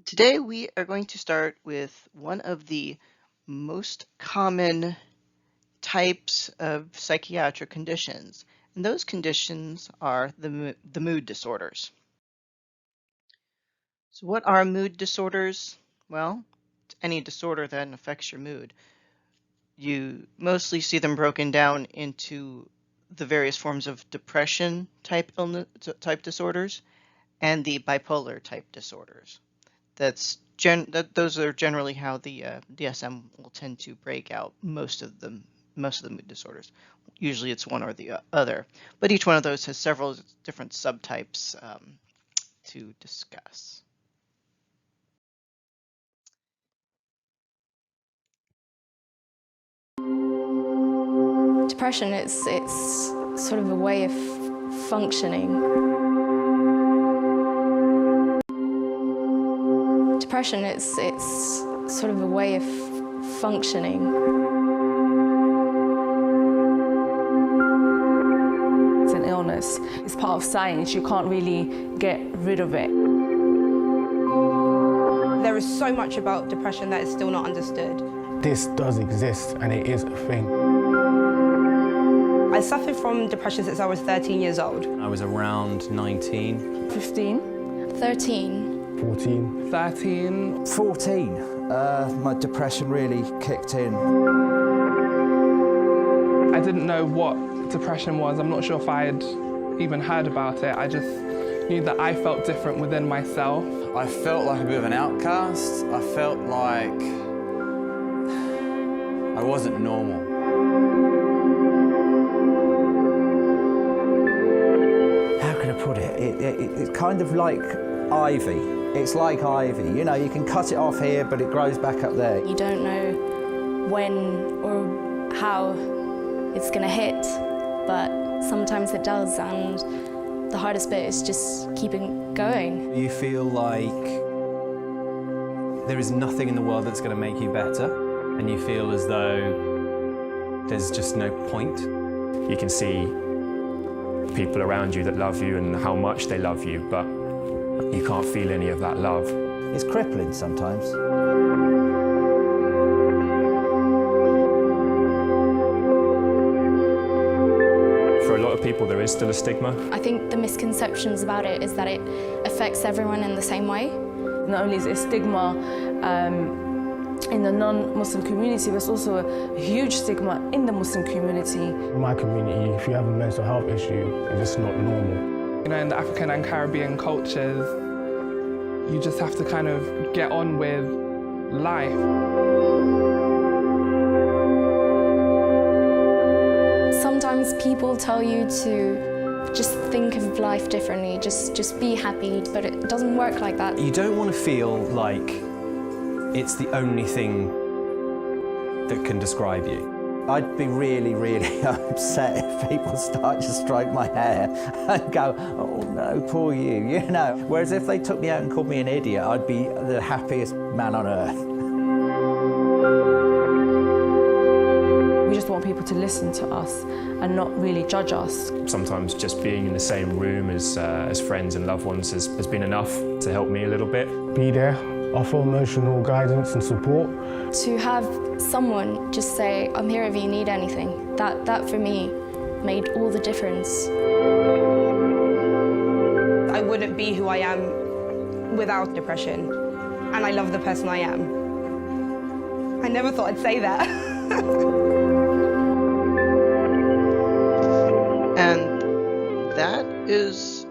Today we are going to start with one of the most common types of psychiatric conditions, and those conditions are the mood disorders. So what are mood disorders? Well, it's any disorder that affects your mood. You mostly see them broken down into the various forms of depression type disorders and the bipolar type disorders. Those are generally how the DSM will tend to break out most of the mood disorders. Usually it's one or the other, but each one of those has several different subtypes to discuss. Depression, it's sort of a way of functioning. Depression, it's sort of a way of functioning. It's an illness. It's part of science. You can't really get rid of it. There is so much about depression that is still not understood. This does exist and it is a thing. I suffered from depression since I was 13 years old. I was around 19. 15. 13. 14. 13. 14, my depression really kicked in. I didn't know what depression was. I'm not sure if I had even heard about it. I just knew that I felt different within myself. I felt like a bit of an outcast. I felt like I wasn't normal. How can I put it? It's kind of like ivy. It's like ivy. You know, you can cut it off here, but it grows back up there. You don't know when or how it's going to hit, but sometimes it does, and the hardest bit is just keeping going. You feel like there is nothing in the world that's going to make you better, and you feel as though there's just no point. You can see people around you that love you and how much they love you, but you can't feel any of that love. It's crippling sometimes. For a lot of people, there is still a stigma. I think the misconceptions about it is that it affects everyone in the same way. Not only is it a stigma in the non-Muslim community, there's also a huge stigma in the Muslim community. In my community, if you have a mental health issue, it's just not normal. You know, in the African and Caribbean cultures, you just have to kind of get on with life. Sometimes people tell you to just think of life differently, just be happy, but it doesn't work like that. You don't want to feel like it's the only thing that can describe you. I'd be really, really upset if people start to stroke my hair and go, oh no, poor you know. Whereas if they took me out and called me an idiot, I'd be the happiest man on earth. We just want people to listen to us and not really judge us. Sometimes just being in the same room as friends and loved ones has been enough to help me a little bit. Be there, offer emotional guidance and support. To have someone just say, I'm here if you need anything, that for me made all the difference. I wouldn't be who I am without depression, and I love the person I am. I never thought I'd say that. And that is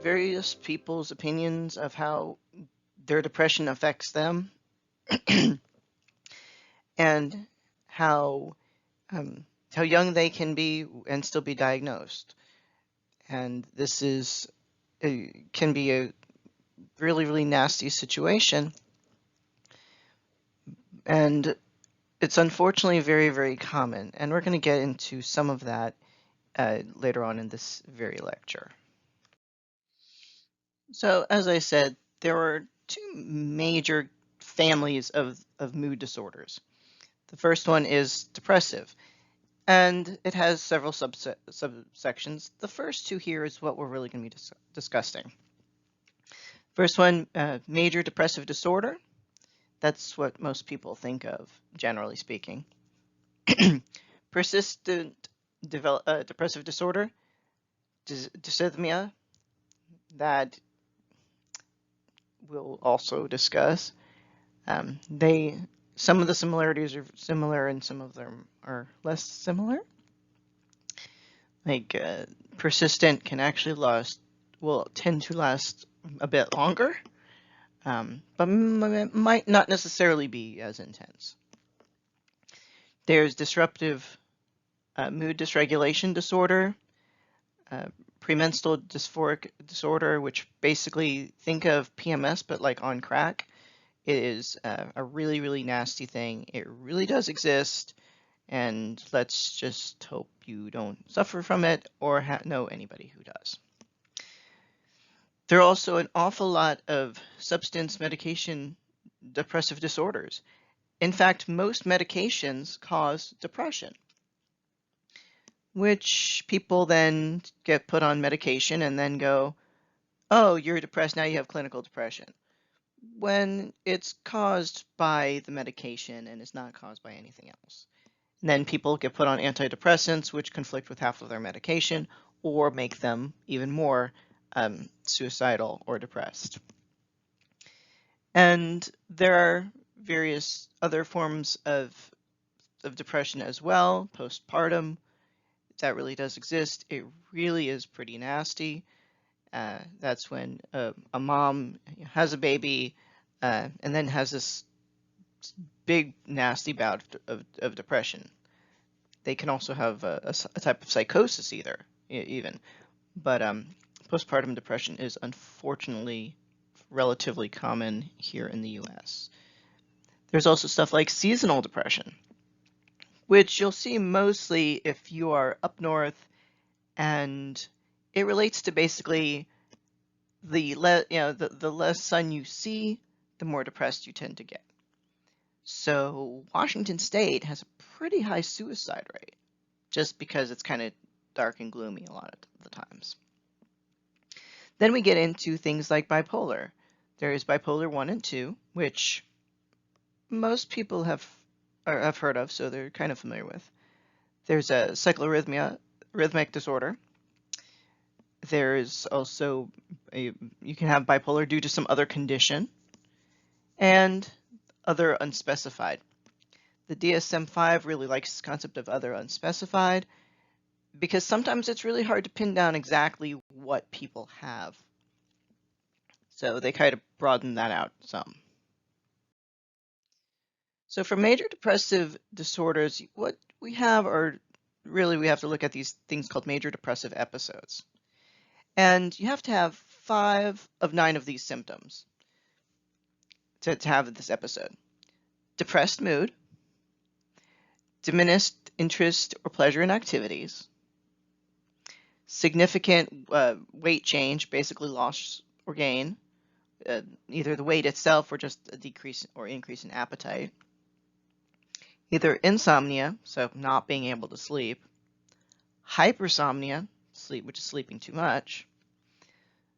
various people's opinions of how their depression affects them and how young they can be and still be diagnosed. And this can be a really, really nasty situation. And it's unfortunately very, very common. And we're going to get into some of that later on in this very lecture. So, as I said, there are two major families of mood disorders. The first one is depressive, and it has several subsections. The first two here is what we're really going to be discussing. First one, major depressive disorder. That's what most people think of, generally speaking. Persistent depressive disorder, dysthymia, that we'll also discuss. Some of the similarities are similar and some of them are less similar. Like persistent can actually tend to last a bit longer, but might not necessarily be as intense. There's disruptive mood dysregulation disorder, premenstrual dysphoric disorder, which basically think of PMS but like on crack. It is a really, really nasty thing. It really does exist, and let's just hope you don't suffer from it or know anybody who does. There are also an awful lot of substance medication depressive disorders. In fact, most medications cause depression, which people then get put on medication and then go, oh, you're depressed, now you have clinical depression, when it's caused by the medication and is not caused by anything else. And then people get put on antidepressants, which conflict with half of their medication or make them even more suicidal or depressed. And there are various other forms of depression as well, postpartum. That really does exist. It really is pretty nasty. That's when a mom has a baby and then has this big nasty bout of depression. They can also have a type of psychosis even. But postpartum depression is unfortunately relatively common here in the US. There's also stuff like seasonal depression, which you'll see mostly if you are up north, and it relates to basically the less sun you see, the more depressed you tend to get. So Washington State has a pretty high suicide rate, just because it's kind of dark and gloomy a lot of the times. Then we get into things like bipolar. There is bipolar 1 and 2, which most people have heard of, so they're kind of familiar with. There's a rhythmic disorder. There's also you can have bipolar due to some other condition, and other unspecified. The DSM-5 really likes this concept of other unspecified, because sometimes it's really hard to pin down exactly what people have. So they kind of broaden that out some. So for major depressive disorders, what we have are really, we have to look at these things called major depressive episodes. And you have to have 5 of 9 of these symptoms to have this episode. Depressed mood, diminished interest or pleasure in activities, significant weight change, basically loss or gain, either the weight itself or just a decrease or increase in appetite, either insomnia, so not being able to sleep, hypersomnia, which is sleeping too much,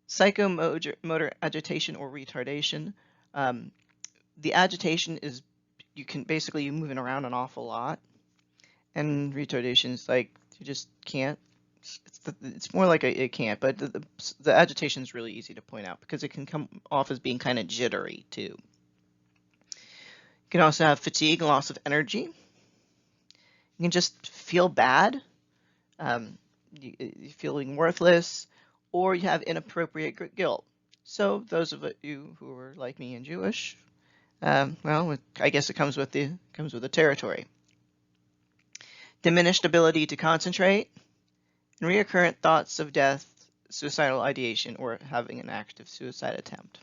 psychomotor agitation or retardation. The agitation is you're moving around an awful lot, and retardation is like you just can't. It's more like it can't, but the agitation is really easy to point out because it can come off as being kind of jittery too. You can also have fatigue, loss of energy. You can just feel bad, you're feeling worthless, or you have inappropriate guilt. So those of you who are like me and Jewish, well, I guess it comes with the territory. Diminished ability to concentrate, and recurrent thoughts of death, suicidal ideation, or having an active suicide attempt.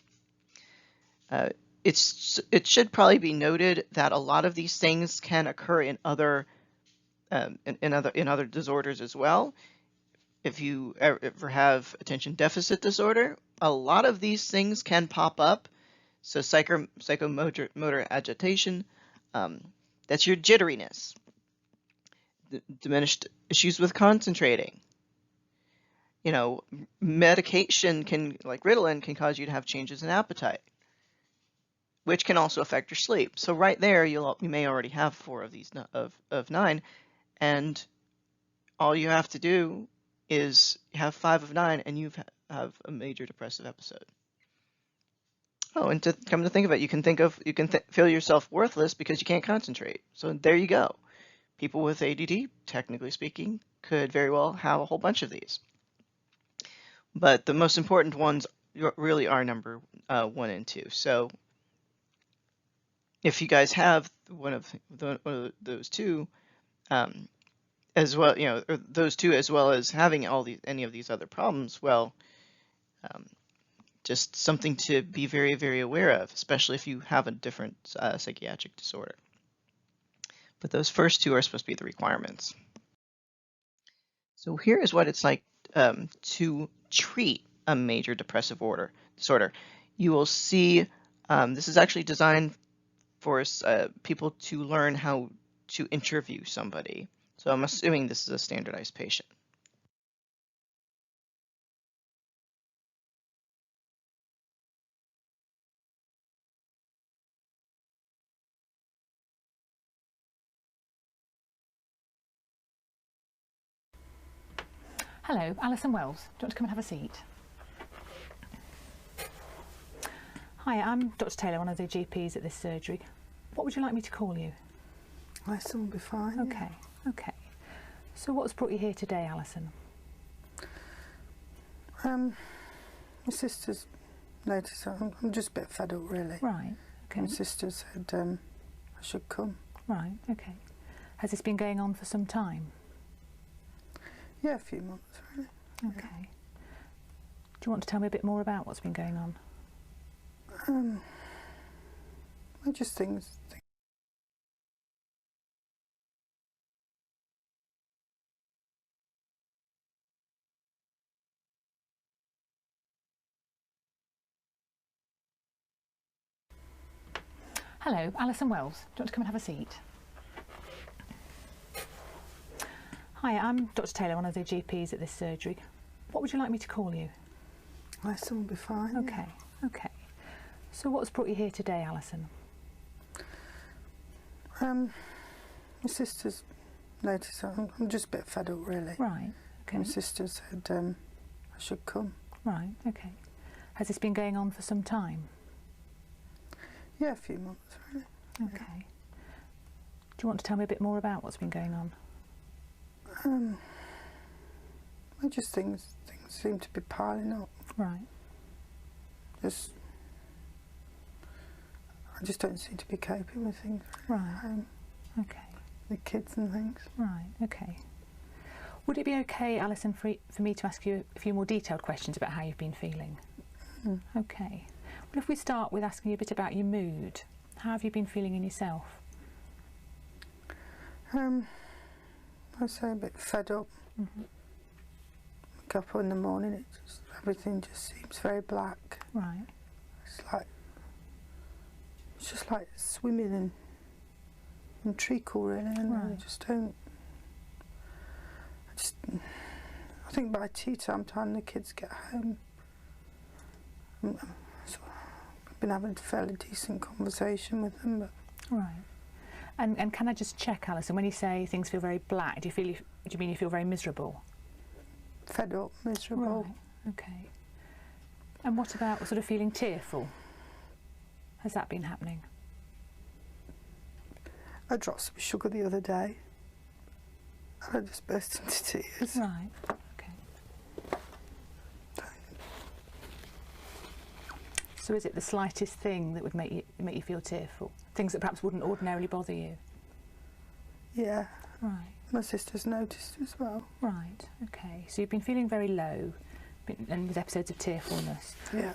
It should probably be noted that a lot of these things can occur in other disorders as well. If you ever have attention deficit disorder, a lot of these things can pop up. So psychomotor agitation, that's your jitteriness. Diminished issues with concentrating. You know, medication like Ritalin, can cause you to have changes in appetite, which can also affect your sleep. So right there, you may already have 4 of these of 9, and all you have to do is have 5 of 9, and you have a major depressive episode. Oh, and to come to think of it, you can feel yourself worthless because you can't concentrate. So there you go. People with ADD, technically speaking, could very well have a whole bunch of these. But the most important ones really are number 1 and 2. So if you guys have one of those 2, as well, you know, or those 2 as well as having any of these other problems, well, just something to be very, very aware of, especially if you have a different psychiatric disorder. But those first 2 are supposed to be the requirements. So here is what it's like to treat a major depressive disorder. You will see this is actually designed for people to learn how to interview somebody. So I'm assuming this is a standardized patient. Hello, Alison Wells. Do you want to come and have a seat? Hi, I'm Dr. Taylor, one of the GPs at this surgery. What would you like me to call you? Alison will be fine. Okay, okay. So what's brought you here today, Alison? My sister's noticed I'm just a bit fed up, really. Right, okay. My sister said I should come. Right, okay. Has this been going on for some time? Yeah, a few months, really. Okay. Do you want to tell me a bit more about what's been going on? Just things. Hello, Alison Wells. Do you want to come and have a seat? Hi, I'm Dr. Taylor, one of the GPs at this surgery. What would you like me to call you? Alison will be fine. Okay, okay. So what's brought you here today, Alison? My sister's noticed I'm just a bit fed up, really. Right, okay. My sister said I should come. Right, okay. Has this been going on for some time? Yeah, a few months, really. Okay. Do you want to tell me a bit more about what's been going on? Just things seem to be piling up. Right. I just don't seem to be coping with things. Right. Okay. The kids and things. Right, okay. Would it be okay, Alison, for me to ask you a few more detailed questions about how you've been feeling? Mm. Okay. Well, if we start with asking you a bit about your mood, how have you been feeling in yourself? I say a bit fed up. Mm-hmm. Wake up in the morning, everything just seems very black. Right. It's just like swimming in treacle, really, and right. I think by tea time the kids get home, I've been having a fairly decent conversation with them, but... Right. And can I just check, Alison, when you say things feel very black, do you mean you feel very miserable? Fed up, miserable. Right, okay. And what about sort of feeling tearful? Has that been happening? I dropped some sugar the other day and I just burst into tears. Right, okay. So is it the slightest thing that would make you feel tearful? Things that perhaps wouldn't ordinarily bother you? Yeah. Right. My sister's noticed as well. Right, okay. So you've been feeling very low and with episodes of tearfulness. Yeah.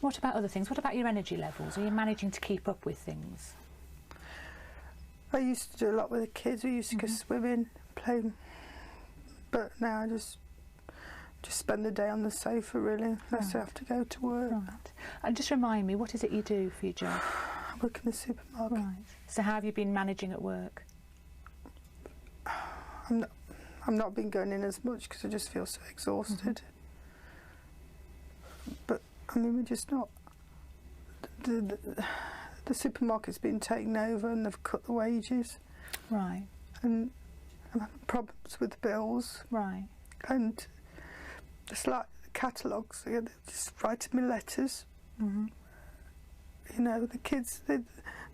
What about other things? What about your energy levels? Are you managing to keep up with things? I used to do a lot with the kids. We used to go swimming, play, but now I just spend the day on the sofa, really, unless I have to go to work. Right. And just remind me, what is it you do for your job? I work in the supermarket. Right. So how have you been managing at work? I'm not been going in as much because I just feel so exhausted. I mean, we're just not. The supermarket's been taken over and they've cut the wages. Right. And I'm having problems with the bills. Right. And it's like the catalogues, they're just writing me letters. Mm-hmm. You know, the kids,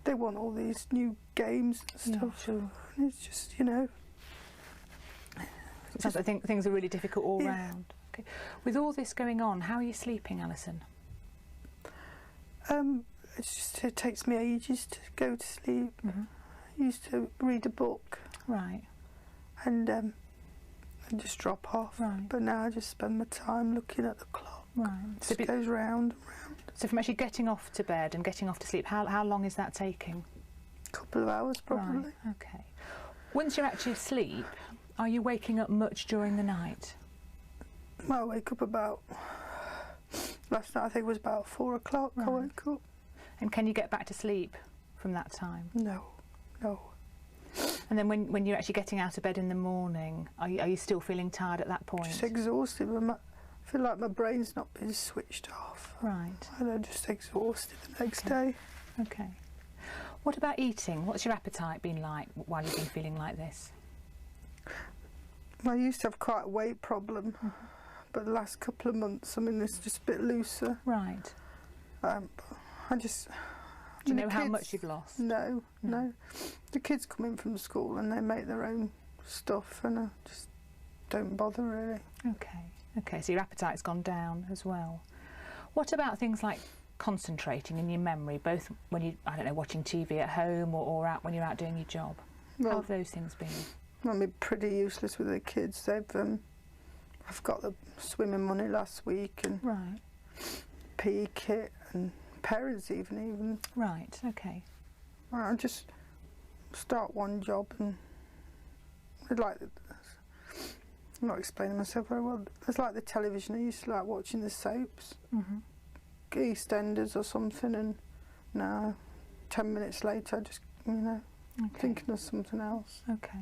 they want all these new games and stuff. Yeah, sure. And it's just, you know. It sounds like things are really difficult all round. Okay. With all this going on, how are you sleeping, Alison? It takes me ages to go to sleep. Mm-hmm. I used to read a book. Right. And just drop off. Right. But now I just spend my time looking at the clock. Right. It just goes round and round. So from actually getting off to bed and getting off to sleep, how long is that taking? A couple of hours probably. Right. Okay. Once you're actually asleep, are you waking up much during the night? Well, I wake up about, last night I think it was about 4 o'clock. Right. I woke up. And can you get back to sleep from that time? No. And then when you're actually getting out of bed in the morning, are you still feeling tired at that point? Just exhausted. I feel like my brain's not been switched off. Right. And I'm just exhausted the next day. Okay. What about eating? What's your appetite been like while you've been feeling like this? I used to have quite a weight problem, but the last couple of months, I mean, it's just a bit looser. Right. I just... Do you know how much you've lost? No. The kids come in from school and they make their own stuff and I just don't bother really. Okay, so your appetite's gone down as well. What about things like concentrating in your memory, both when you, I don't know, watching TV at home or out when you're out doing your job? Well, how have those things been? I mean, pretty useless with the kids. I've got the swimming money last week and right. PE kit and parents even. Right, okay. I just start one job and I'd like, I'm not explaining myself very well. It's like the television. I used to like watching the soaps, EastEnders or something, and now 10 minutes later I just, thinking of something else. Okay.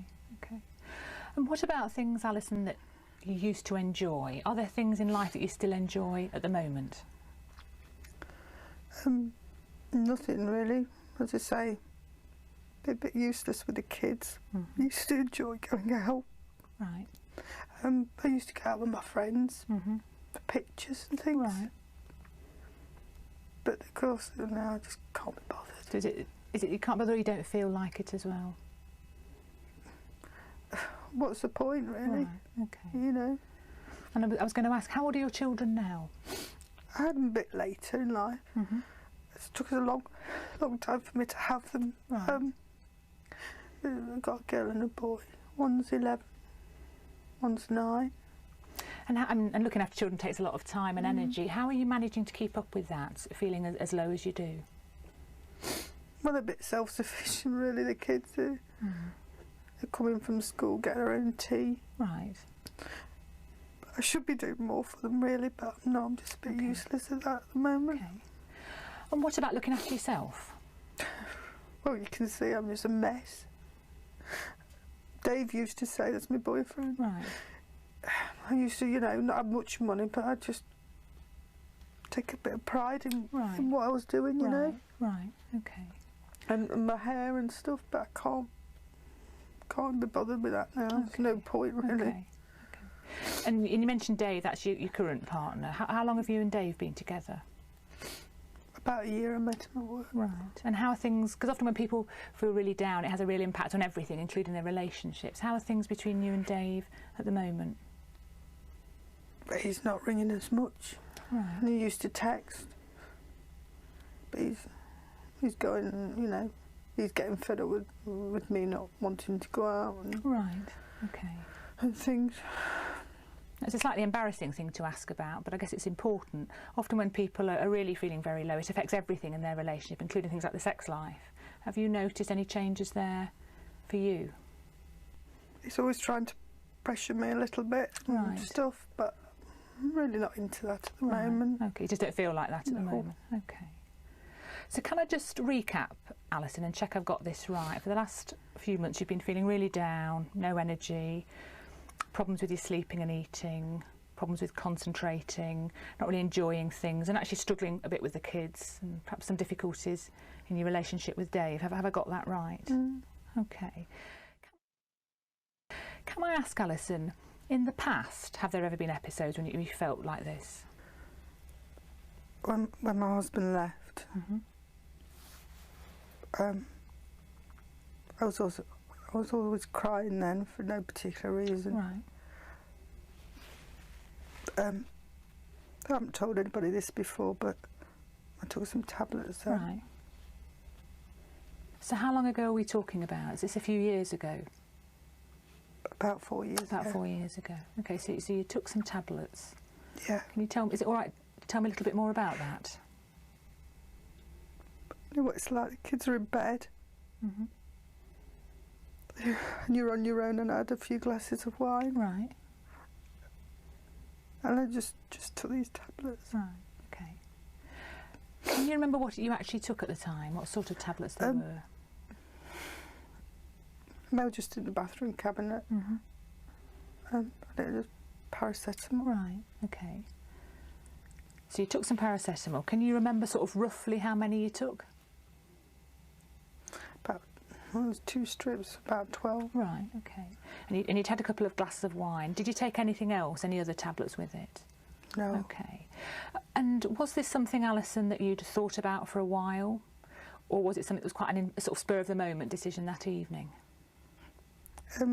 And what about things, Alison, that you used to enjoy? Are there things in life that you still enjoy at the moment? Nothing really. As I say, a bit useless with the kids. I used to enjoy going out. Right. I used to go out with my friends for pictures and things. Right. But of course now I just can't be bothered. So is it you can't bother, or you don't feel like it as well? What's the point really? Right. Okay. You know. And I was going to ask, how old are your children now? I had them a bit later in life. It took us a long time for me to have them. Right. I've got a girl and a boy. One's 11, one's 9. And looking after children takes a lot of time and energy. How are you managing to keep up with that, feeling as low as you do? Well, they're a bit self-sufficient, really, the kids do. They're coming from school, get their own tea. Right. I should be doing more for them, really, but no, I'm just a bit useless at that at the moment. Okay. And what about looking after yourself? Well, you can see I'm just a mess. Dave used to say, that's my boyfriend. Right. I used to, not have much money, but I just take a bit of pride in what I was doing, you know. Right, okay. And my hair and stuff, but I can't be bothered with that now. There's no point, really. Okay. And you mentioned Dave, that's your current partner. How long have you and Dave been together? About a year. I met him at work. Right. And how are things, because often when people feel really down, it has a real impact on everything, including their relationships. How are things between you and Dave at the moment? But he's not ringing as much. Right. And he used to text. But he's going, he's getting fed up with me not wanting to go out. Right, okay. And things. It's a slightly embarrassing thing to ask about, but I guess it's important. Often when people are really feeling very low, it affects everything in their relationship, including things like the sex life. Have you noticed any changes there for you? He's always trying to pressure me a little bit and stuff, but I'm really not into that at the moment. Okay, you just don't feel like that at the moment. Okay. So can I just recap, Alison, and check I've got this right? For the last few months you've been feeling really down, no energy, problems with your sleeping and eating, problems with concentrating, not really enjoying things, and actually struggling a bit with the kids, and perhaps some difficulties in your relationship with Dave. Have I got that right? Okay. Can I ask, Alison, in the past, have there ever been episodes when you felt like this? When my husband left, I was always crying then for no particular reason. Right. I haven't told anybody this before, but I took some tablets then. Right. So how long ago are we talking about? Is this a few years ago? About 4 years ago. About 4 years ago. Okay, so you took some tablets. Yeah. Can you tell me, is it all right to tell me a little bit more about that? You know what it's like, the kids are in bed. And you're on your own, and I had a few glasses of wine. Right. And I just took these tablets. Right, okay. Can you remember what you actually took at the time? What sort of tablets they were? They were just in the bathroom cabinet. I did paracetamol. Right, okay. So you took some paracetamol. Can you remember sort of roughly how many you took? About, well, it was 2 strips, about 12. Right, okay. And you'd had a couple of glasses of wine. Did you take anything else, any other tablets with it? No. Okay. And was this something, Alison, that you'd thought about for a while? Or was it something that was quite a sort of spur-of-the-moment decision that evening? As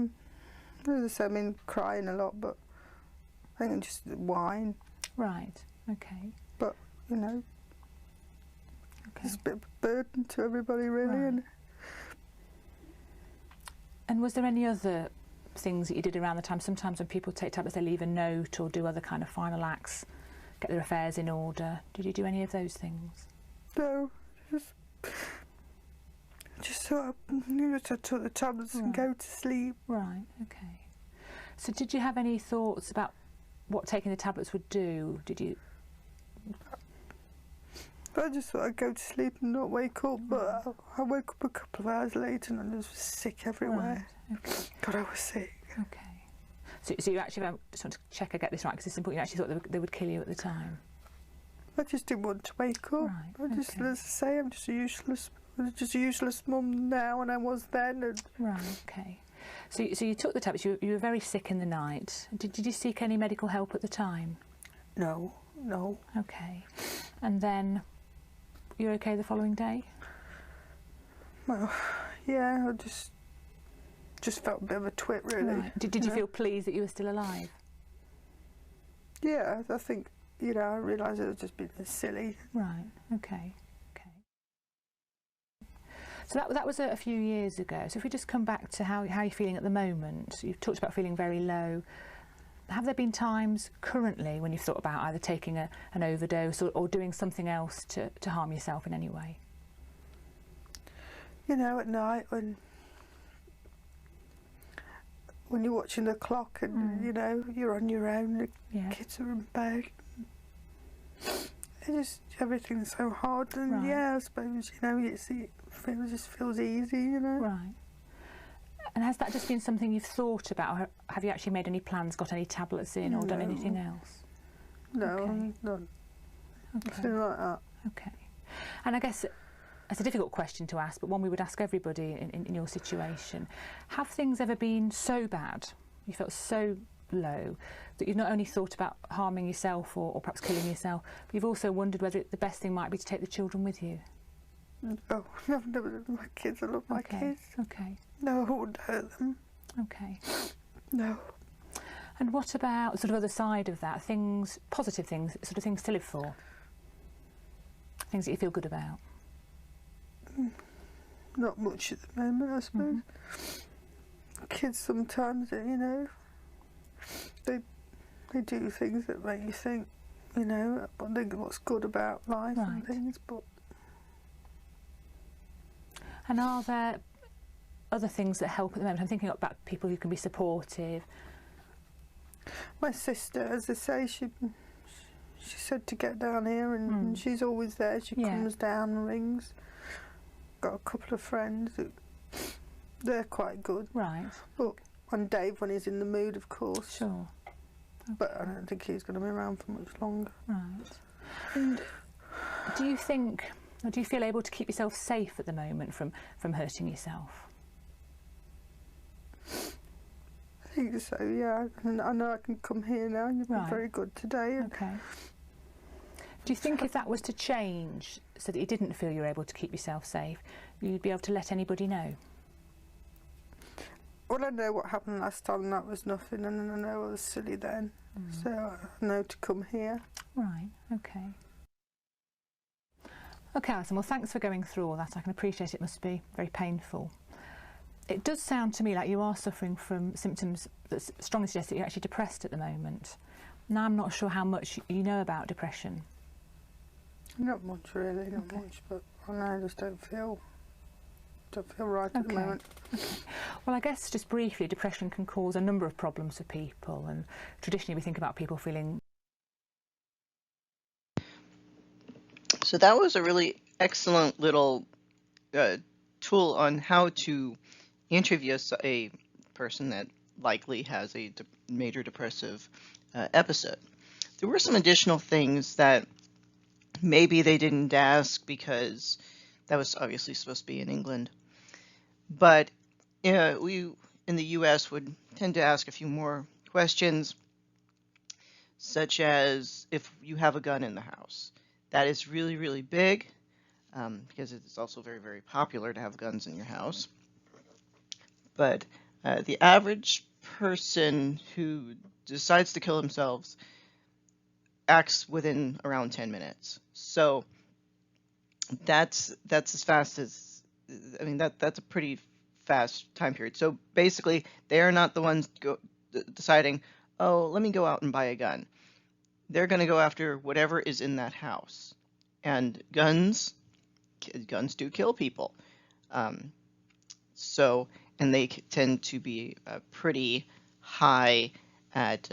I say, I mean, crying a lot, but I think just wine. Right, okay. But, you know, okay. It's a bit of a burden to everybody, really. Right. And was there any other things that you did around the time? Sometimes when people take tablets, they leave a note or do other kind of final acts, get their affairs in order. Did you do any of those things? No, just sort of, I took the tablets and go to sleep. Right, okay. So did you have any thoughts about what taking the tablets would do? Did you? I just thought I'd go to sleep and not wake up, but I woke up a couple of hours later and I was sick everywhere. Right, okay. God, I was sick. Okay. So you actually, I just want to check I get this right, because it's important, you actually thought they would kill you at the time? I just didn't want to wake up. Right, I just, okay. as I say, I'm just a useless mum now, and I was then. And right, okay. So you took the tablets, you were very sick in the night. Did you seek any medical help at the time? No. Okay. And then, you're okay the following day? Well, yeah, I just felt a bit of a twit, really. Right. Did you feel pleased that you were still alive? Yeah, I think, you know, I realised it was just being silly. Right, okay. So that was a few years ago. So if we just come back to how you're feeling at the moment, you've talked about feeling very low. Have there been times currently when you've thought about either taking an overdose or doing something else to harm yourself in any way? You know, at night when you're watching the clock and, you know, you're on your own, the kids are in bed. Everything's so hard, and right. yeah, I suppose, you know, it just feels easy, you know. Right. And has that just been something you've thought about, or have you actually made any plans, got any tablets in, or done anything else? No, okay. Nothing like that. Okay. And I guess it's a difficult question to ask, but one we would ask everybody in your situation. Have things ever been so bad, you felt so low, that you've not only thought about harming yourself or perhaps killing yourself, but you've also wondered whether the best thing might be to take the children with you? Oh, I've never done my kids. I love my kids. Okay. No, I wouldn't hurt them. Okay. No. And what about sort of other side of that? Things, positive things, sort of things to live for? Things that you feel good about? Not much at the moment, I suppose. Kids sometimes, you know, they do things that make you think, you know, I think what's good about life and things, but... And are there other things that help at the moment? I'm thinking about people who can be supportive. My sister, as I say, she said to get down here, and she's always there. She comes down and rings. Got a couple of friends that they're quite good. Right. But on Dave, when he's in the mood, of course. Sure. but I don't think he's going to be around for much longer. Right. And do you think, or do you feel able to keep yourself safe at the moment from hurting yourself? I think so, yeah. And I know I can come here now. You've been very good today. Okay. Do you think if that was to change, so that you didn't feel you were able to keep yourself safe, you'd be able to let anybody know? Well, I know what happened last time, and that was nothing, and I know I was silly then. So I know to come here. Right, okay. Okay, Alison, well, thanks for going through all that. I can appreciate it must be very painful. It does sound to me like you are suffering from symptoms that strongly suggest that you're actually depressed at the moment. Now, I'm not sure how much you know about depression. Not much, really, not much, but I just don't feel right at the moment. Okay. Well, I guess just briefly, depression can cause a number of problems for people, and traditionally we think about people feeling... So that was a really excellent little tool on how to interview a person that likely has a major depressive episode. There were some additional things that maybe they didn't ask because that was obviously supposed to be in England. But we in the US would tend to ask a few more questions, such as if you have a gun in the house. That is really, really big because it's also very, very popular to have guns in your house. But the average person who decides to kill themselves acts within around 10 minutes. So that's as fast as, I mean, that's a pretty fast time period. So basically, they are not the ones deciding, oh, let me go out and buy a gun. They're going to go after whatever is in that house. And guns do kill people. And they tend to be pretty high at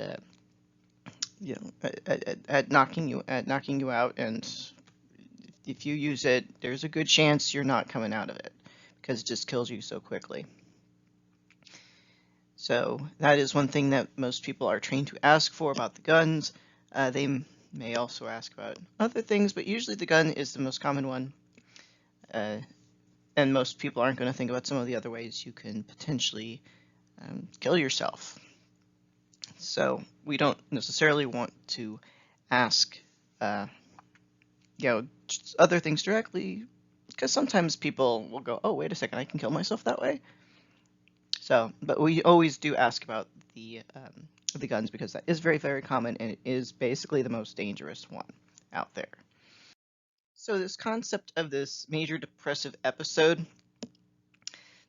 knocking you out, and if you use it, there's a good chance you're not coming out of it because it just kills you so quickly. So that is one thing that most people are trained to ask for about the guns. They may also ask about other things, but usually the gun is the most common one. And most people aren't going to think about some of the other ways you can potentially kill yourself. So we don't necessarily want to ask, other things directly, because sometimes people will go, oh, wait a second, I can kill myself that way. So, but we always do ask about the guns because that is very, very common, and it is basically the most dangerous one out there. So this concept of this major depressive episode,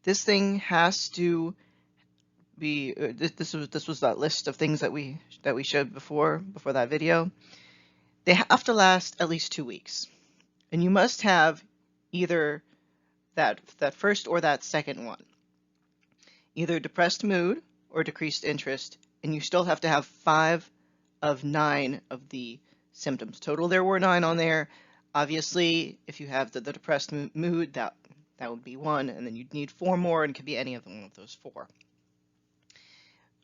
this thing has to be, this was that list of things that we showed before that video. They have to last at least 2 weeks, and you must have either that first or that second one, either depressed mood or decreased interest, and you still have to have 5 of 9 of the symptoms. Total, there were 9 on there. Obviously, if you have the depressed mood, that would be 1, and then you'd need 4 more, and it could be any of them of those 4.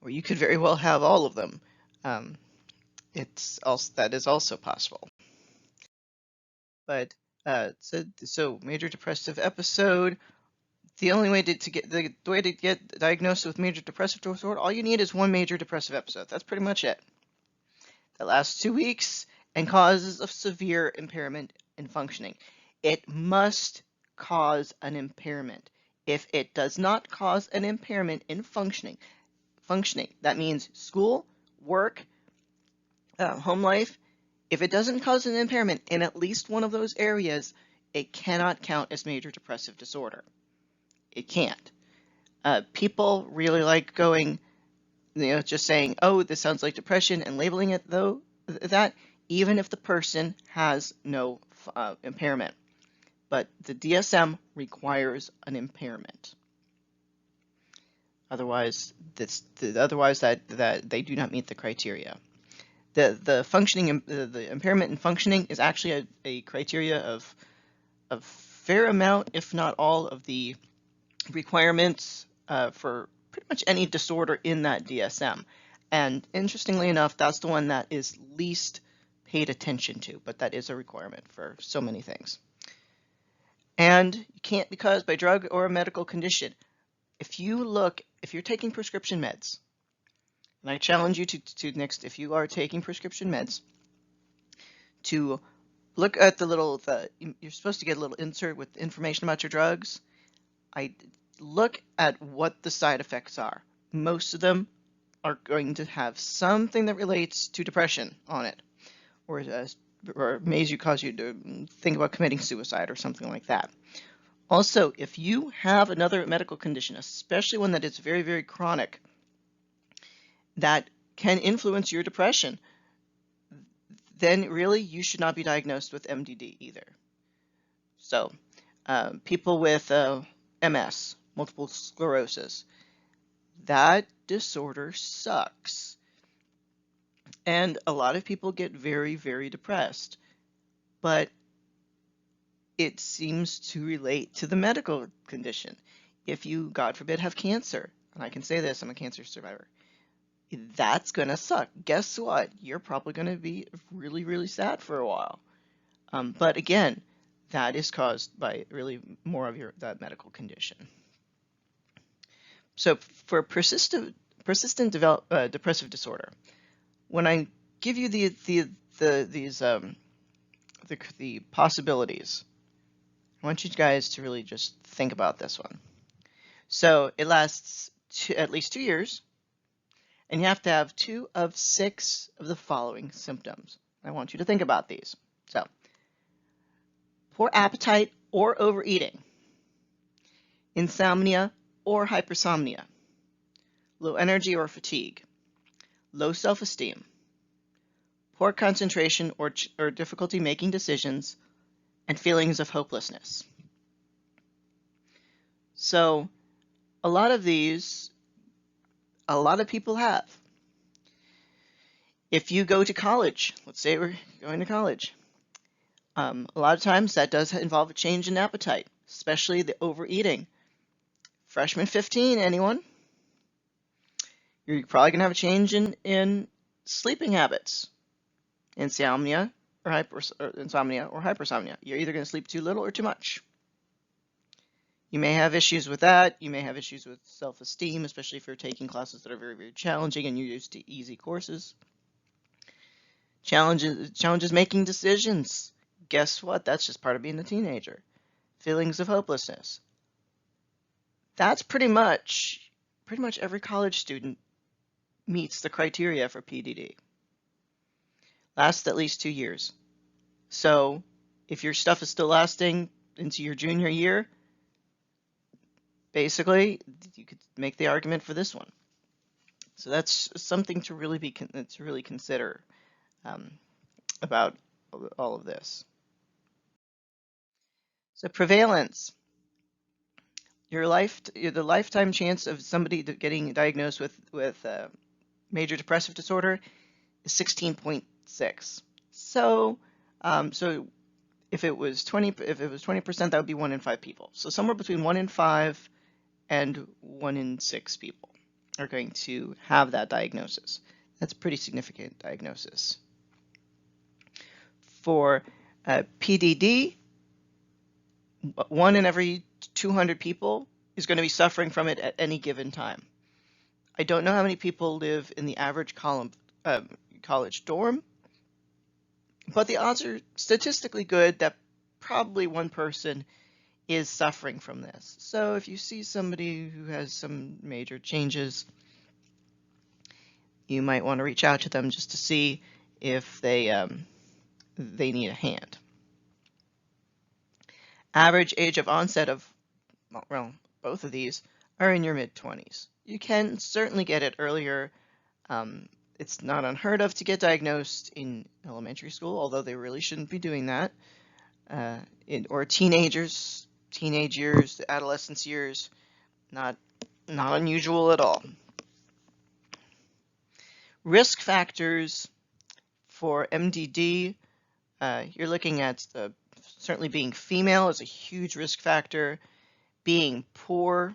Or you could very well have all of them. That is also possible. But so major depressive episode. The only way to get diagnosed with major depressive disorder, all you need is 1 major depressive episode. That's pretty much it. That lasts 2 weeks and causes a severe impairment in functioning. It must cause an impairment. If it does not cause an impairment in functioning, that means school, work, home life. If it doesn't cause an impairment in at least one of those areas, it cannot count as major depressive disorder. It can't. People really like going, just saying, oh, this sounds like depression, and labeling it that, even if the person has no impairment. But the DSM requires an impairment. Otherwise, that they do not meet the criteria. The functioning, the impairment in functioning is actually a criteria of a fair amount, if not all, of the requirements for pretty much any disorder in that DSM. And interestingly enough, that's the one that is least paid attention to, but that is a requirement for so many things. And you can't be caused by drug or a medical condition. If you're taking prescription meds, and I challenge you to next, if you are taking prescription meds, to look at you're supposed to get a little insert with information about your drugs. I look at what the side effects are. Most of them are going to have something that relates to depression on it, or may cause you to think about committing suicide or something like that. Also, if you have another medical condition, especially one that is very, very chronic, that can influence your depression, then really you should not be diagnosed with MDD either. So, people with MS, multiple sclerosis, that disorder sucks. And a lot of people get very, very depressed. But it seems to relate to the medical condition. If you, God forbid, have cancer, and I can say this, I'm a cancer survivor, that's going to suck. Guess what? You're probably going to be really, really sad for a while. But again, that is caused by really more of that medical condition. So for persistent depressive disorder, when I give you the possibilities, I want you guys to really just think about this one. So it lasts at least 2 years, and you have to have 2 of 6 of the following symptoms. I want you to think about these. So, poor appetite or overeating, insomnia or hypersomnia, low energy or fatigue, low self-esteem, poor concentration or difficulty making decisions, and feelings of hopelessness. So, a lot of these, a lot of people have. If you go to college, let's say we're going to college, a lot of times that does involve a change in appetite, especially the overeating. Freshman 15, anyone? You're probably going to have a change in sleeping habits, insomnia or hypersomnia. You're either going to sleep too little or too much. You may have issues with that. You may have issues with self-esteem, especially if you're taking classes that are very, very challenging and you're used to easy courses. Challenges making decisions. Guess what? That's just part of being a teenager. Feelings of hopelessness. That's pretty much every college student meets the criteria for PDD. Lasts at least 2 years. So if your stuff is still lasting into your junior year, basically you could make the argument for this one. So that's something to really consider about all of this. So prevalence. The lifetime chance of somebody getting diagnosed with major depressive disorder is 16.6. So if it was 20%, that would be 1 in 5 people. So somewhere between 1 in 5 and 1 in 6 people are going to have that diagnosis. That's a pretty significant diagnosis. For PDD, 1 in every 200 people is going to be suffering from it at any given time. I don't know how many people live in the average college dorm, but the odds are statistically good that probably one person is suffering from this. So if you see somebody who has some major changes, you might want to reach out to them just to see if they need a hand. Average age of onset of, well, both of these are in your mid-20s. You can certainly get it earlier. It's not unheard of to get diagnosed in elementary school, although they really shouldn't be doing that. Or teenage years, adolescence years, not unusual at all. Risk factors for MDD, you're looking at certainly being female is a huge risk factor. Being poor,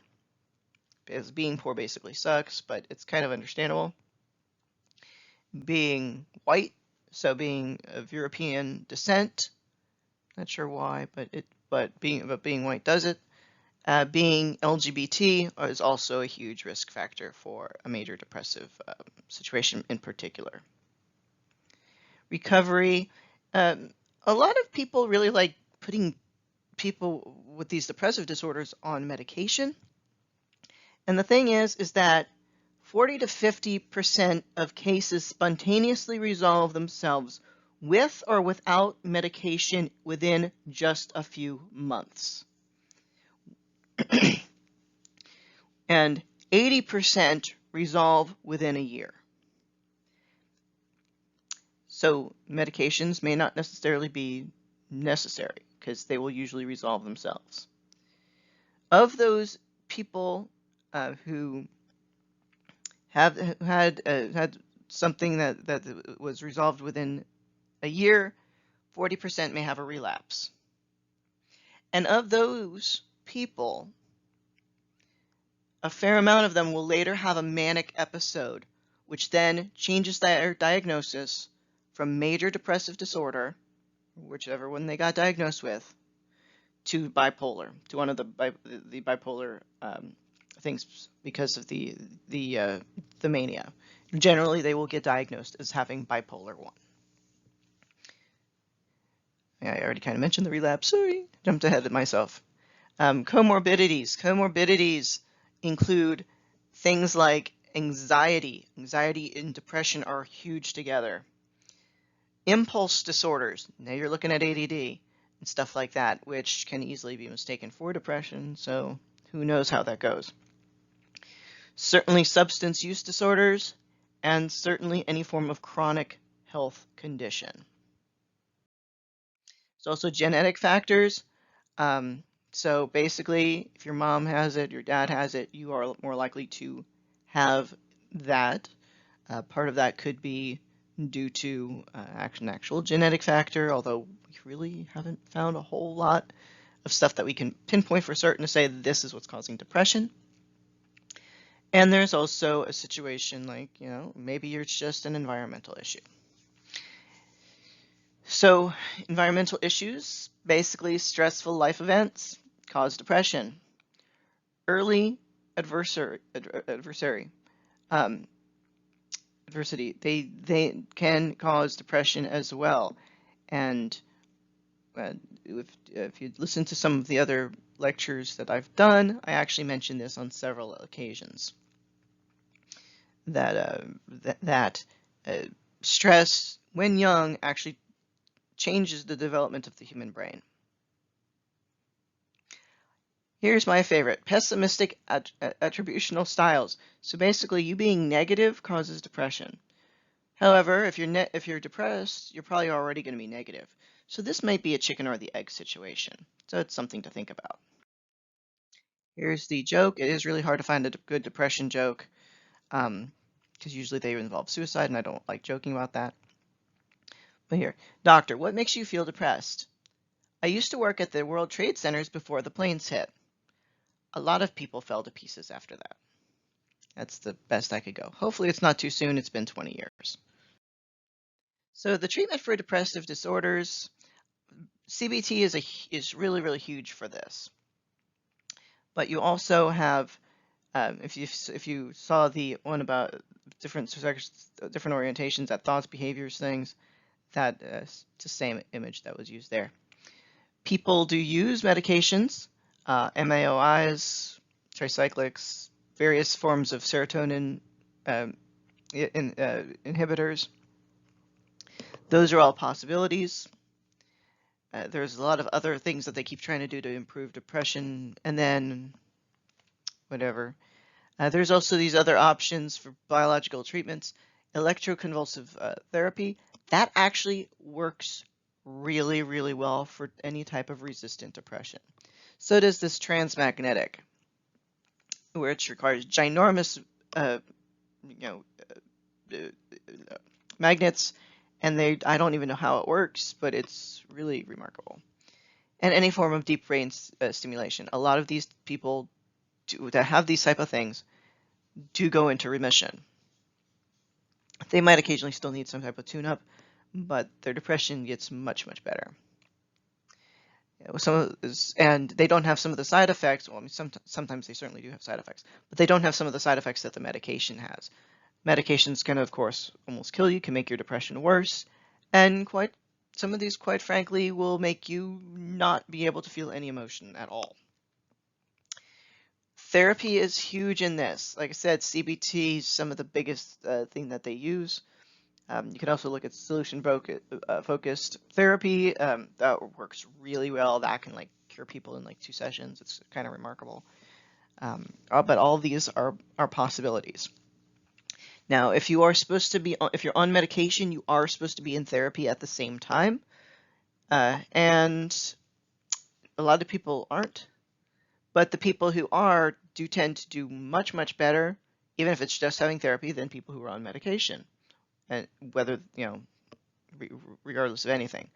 because being poor basically sucks, but it's kind of understandable. being white, so being of European descent, not sure why, but being white does it. Being LGBT is also a huge risk factor for a major depressive situation in particular. Recovery. A lot of people really like putting people with these depressive disorders on medication. And the thing is that 40 to 50% of cases spontaneously resolve themselves with or without medication within just a few months. And 80% resolve within a year. So medications may not necessarily be necessary because they will usually resolve themselves. Of those people who have had something that was resolved within a year, 40% may have a relapse. And of those people, a fair amount of them will later have a manic episode, which then changes their diagnosis from major depressive disorder, whichever one they got diagnosed with, to bipolar, to one of the bipolar things because of the mania. Generally, they will get diagnosed as having bipolar 1. Yeah, I already kind of mentioned the relapse. Sorry, jumped ahead of myself. Comorbidities. Comorbidities include things like anxiety. Anxiety and depression are huge together. Impulse disorders. Now you're looking at ADD and stuff like that, which can easily be mistaken for depression, so who knows how that goes. Certainly substance use disorders, and certainly any form of chronic health condition. There's also genetic factors. So basically, if your mom has it, your dad has it, you are more likely to have that. Part of that could be due to an actual genetic factor, although we really haven't found a whole lot of stuff that we can pinpoint for certain to say this is what's causing depression. And there's also a situation like, maybe it's just an environmental issue. So environmental issues, basically stressful life events, cause depression. Early adversity, they can cause depression as well. And if you listen to some of the other lectures that I've done, I actually mentioned this on several occasions. That stress, when young, actually changes the development of the human brain. Here's my favorite, pessimistic attributional styles. So basically, you being negative causes depression. However, if you're depressed, you're probably already going to be negative. So this might be a chicken or the egg situation. So it's something to think about. Here's the joke. It is really hard to find a good depression joke because usually they involve suicide, and I don't like joking about that. But here, doctor, what makes you feel depressed? I used to work at the World Trade Centers before the planes hit. A lot of people fell to pieces after that. That's the best I could go. Hopefully it's not too soon. It's been 20 years. So the treatment for depressive disorders, CBT is really, really huge for this. But you also have, if you saw the one about different orientations, that thoughts, behaviors, things, that it's the same image that was used there. People do use medications, MAOIs, tricyclics, various forms of serotonin inhibitors. Those are all possibilities. There's a lot of other things that they keep trying to do to improve depression, and then whatever. There's also these other options for biological treatments. Electroconvulsive therapy, that actually works really, really well for any type of resistant depression. So does this transmagnetic, which requires ginormous magnets, and I don't even know how it works, but it's really remarkable. And any form of deep brain stimulation. A lot of these people that have these type of things do go into remission. They might occasionally still need some type of tune-up, but their depression gets much, much better. And they don't have some of the side effects. Well, I mean, sometimes they certainly do have side effects, but they don't have some of the side effects that the medication has. Medications can, of course, almost kill you, can make your depression worse, and some of these, quite frankly, will make you not be able to feel any emotion at all. Therapy is huge in this. Like I said, CBT is some of the biggest thing that they use. You can also look at solution-focused therapy. That works really well. That can cure people in 2 sessions. It's kind of remarkable. But all of these are possibilities. Now, if you're on medication, you are supposed to be in therapy at the same time. And a lot of people aren't. But the people who are do tend to do much, much better, even if it's just having therapy, than people who are on medication. And whether, regardless of anything.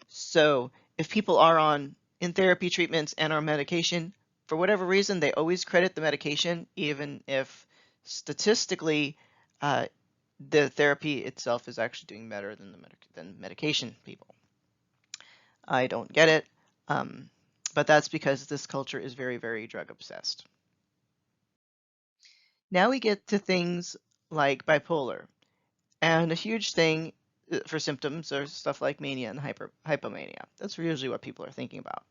So if people are in therapy treatments and on medication, for whatever reason, they always credit the medication, even if statistically the therapy itself is actually doing better than medication people. I don't get it, but that's because this culture is very, very drug obsessed. Now we get to things like bipolar. And a huge thing for symptoms are stuff like mania and hypomania. That's usually what people are thinking about.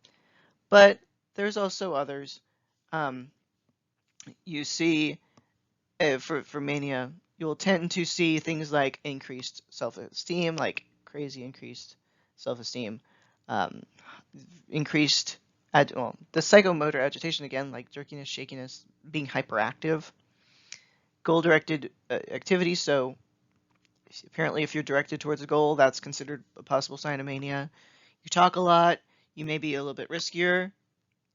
But there's also others. You see, for mania, you'll tend to see things like increased self-esteem, like crazy increased self-esteem, increased, the psychomotor agitation again, like jerkiness, shakiness, being hyperactive, goal-directed activity. So apparently, if you're directed towards a goal, that's considered a possible sign of mania. You talk a lot. You may be a little bit riskier.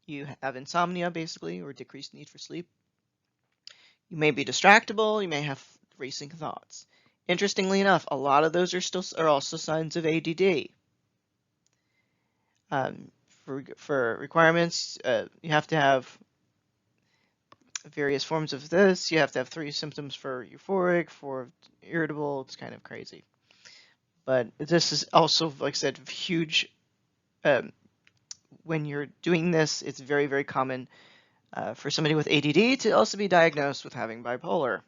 You have insomnia, basically, or decreased need for sleep. You may be distractible. You may have racing thoughts. Interestingly enough, a lot of those are also signs of ADD. For requirements, you have to have various forms of this. You have to have 3 symptoms for euphoric, for irritable. It's kind of crazy. But this is also, like I said, huge. When you're doing this, it's very, very common for somebody with ADD to also be diagnosed with having bipolar.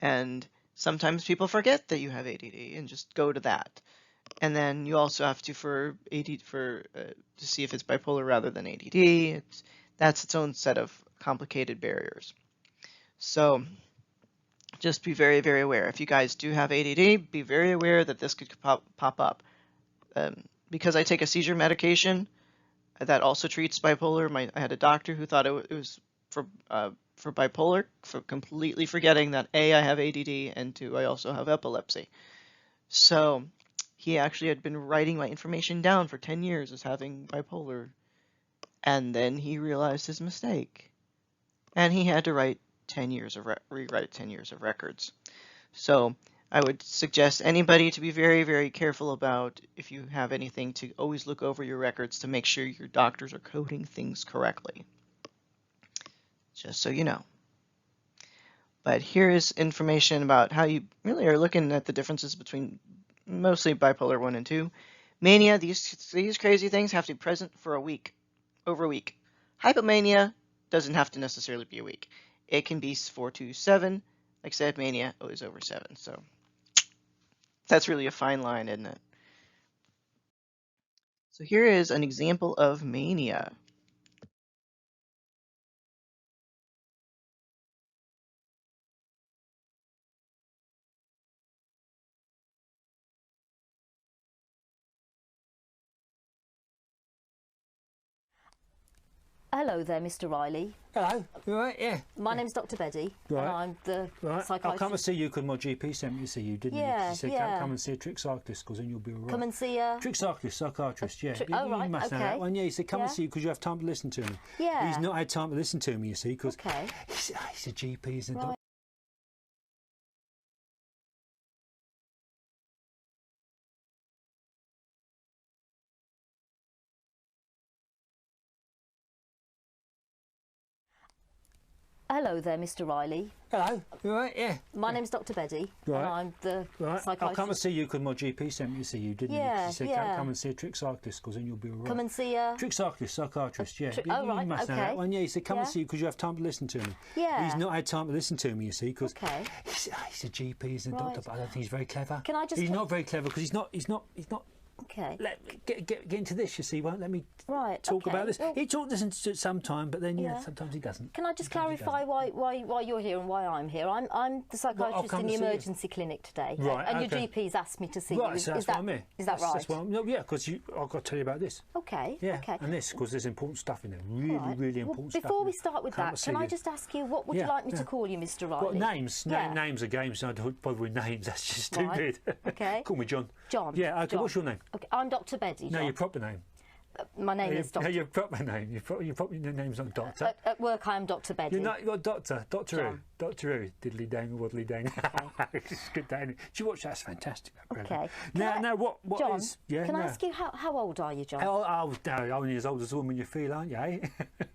And sometimes people forget that you have ADD and just go to that. And then you also have to to see if it's bipolar rather than ADD. That's its own set of complicated barriers. So just be very, very aware. If you guys do have ADD, be very aware that this could pop up. Because I take a seizure medication that also treats bipolar, I had a doctor who thought it was for bipolar, for completely forgetting that A, I have ADD, and 2, I also have epilepsy. So he actually had been writing my information down for 10 years as having bipolar, and then he realized his mistake, and he had to rewrite 10 years of records. So I would suggest anybody to be very, very careful about, if you have anything, to always look over your records to make sure your doctors are coding things correctly. Just so you know. But here is information about how you really are looking at the differences between mostly bipolar 1 and 2. Mania, these crazy things have to be present for over a week. Hypomania doesn't have to necessarily be a week. It can be 4 to 7. Like I said, mania always over 7. So that's really a fine line, isn't it? So here is an example of mania. Hello there, Mr. Riley. Hello, you all right? Yeah. My name's Dr. Betty, Right. and I'm the psychiatrist. I'll come and see you because my GP sent me to see you, didn't Yeah, he? He said, yeah. come and see a trick cyclist because then you'll be all right. Come and see a... Trick cyclist, psychiatrist, yeah. Oh, you right, must know okay. that one. Yeah, he said, come and Yeah. see you because you have time to listen to me. Yeah. He's not had time to listen to me, you see, because Okay. he's a GP, he's a Right. doctor. Hello there, Mr. Riley. Hello, you all right? Yeah. My name's Dr. Betty, Right. and I'm the Right. psychiatrist. I'll come and see you because my GP sent me to see you, didn't Yeah, he? She said, yeah. come and see a trick cyclist because then you'll be all right. Come and see her. Trick cyclist, psychiatrist, yeah. Oh, right, You must know okay. that one. Yeah, he said, come and Yeah. see you because you have time to listen to me. Yeah. He's not had time to listen to me, you see, because Okay. he's a GP, he's a Right. doctor, but I don't think he's very clever. Can I just He's ta- not very clever because he's not. Okay. Get into this, you see. He won't let me Right. talk okay. about this. Well, He talks this at some time, but then Yeah. sometimes he doesn't. can I just Sometimes he clarify why you're here and why I'm here? I'm the psychiatrist come in the and see you. emergency clinic today, Right, and okay. your GP's asked me to see you. Right, so that's why I'm here. Is that right? That's why I'm, no, yeah, because I've got to tell you about this. Okay. Yeah, Okay. and this, because there's important stuff in there. Really, Right. really Well, important stuff. before in we there. start with Come that, and see can I you. just ask you what would you Yeah, like me yeah. to call you, Mr. What, Riley? names? Yeah. Names are games, so I don't bother with names. That's just Right. stupid. Okay. Call me John. John. Yeah, okay, John. what's your name? Okay, I'm Dr. Betty. No, John. your proper name. My name is No, Dr. your proper name. Your name's not Doctor. At work, I am Dr. Betty. You're Doctor. Doctor who? John. Doctor who? Diddly dang, waddly dang. It's good, that, isn't it? Do you watch that? That's fantastic. That program. Okay. Now, what John, is? Yeah, can I no. ask you how old are you, John? Oh, no, only as old as the woman you feel, aren't you? Eh?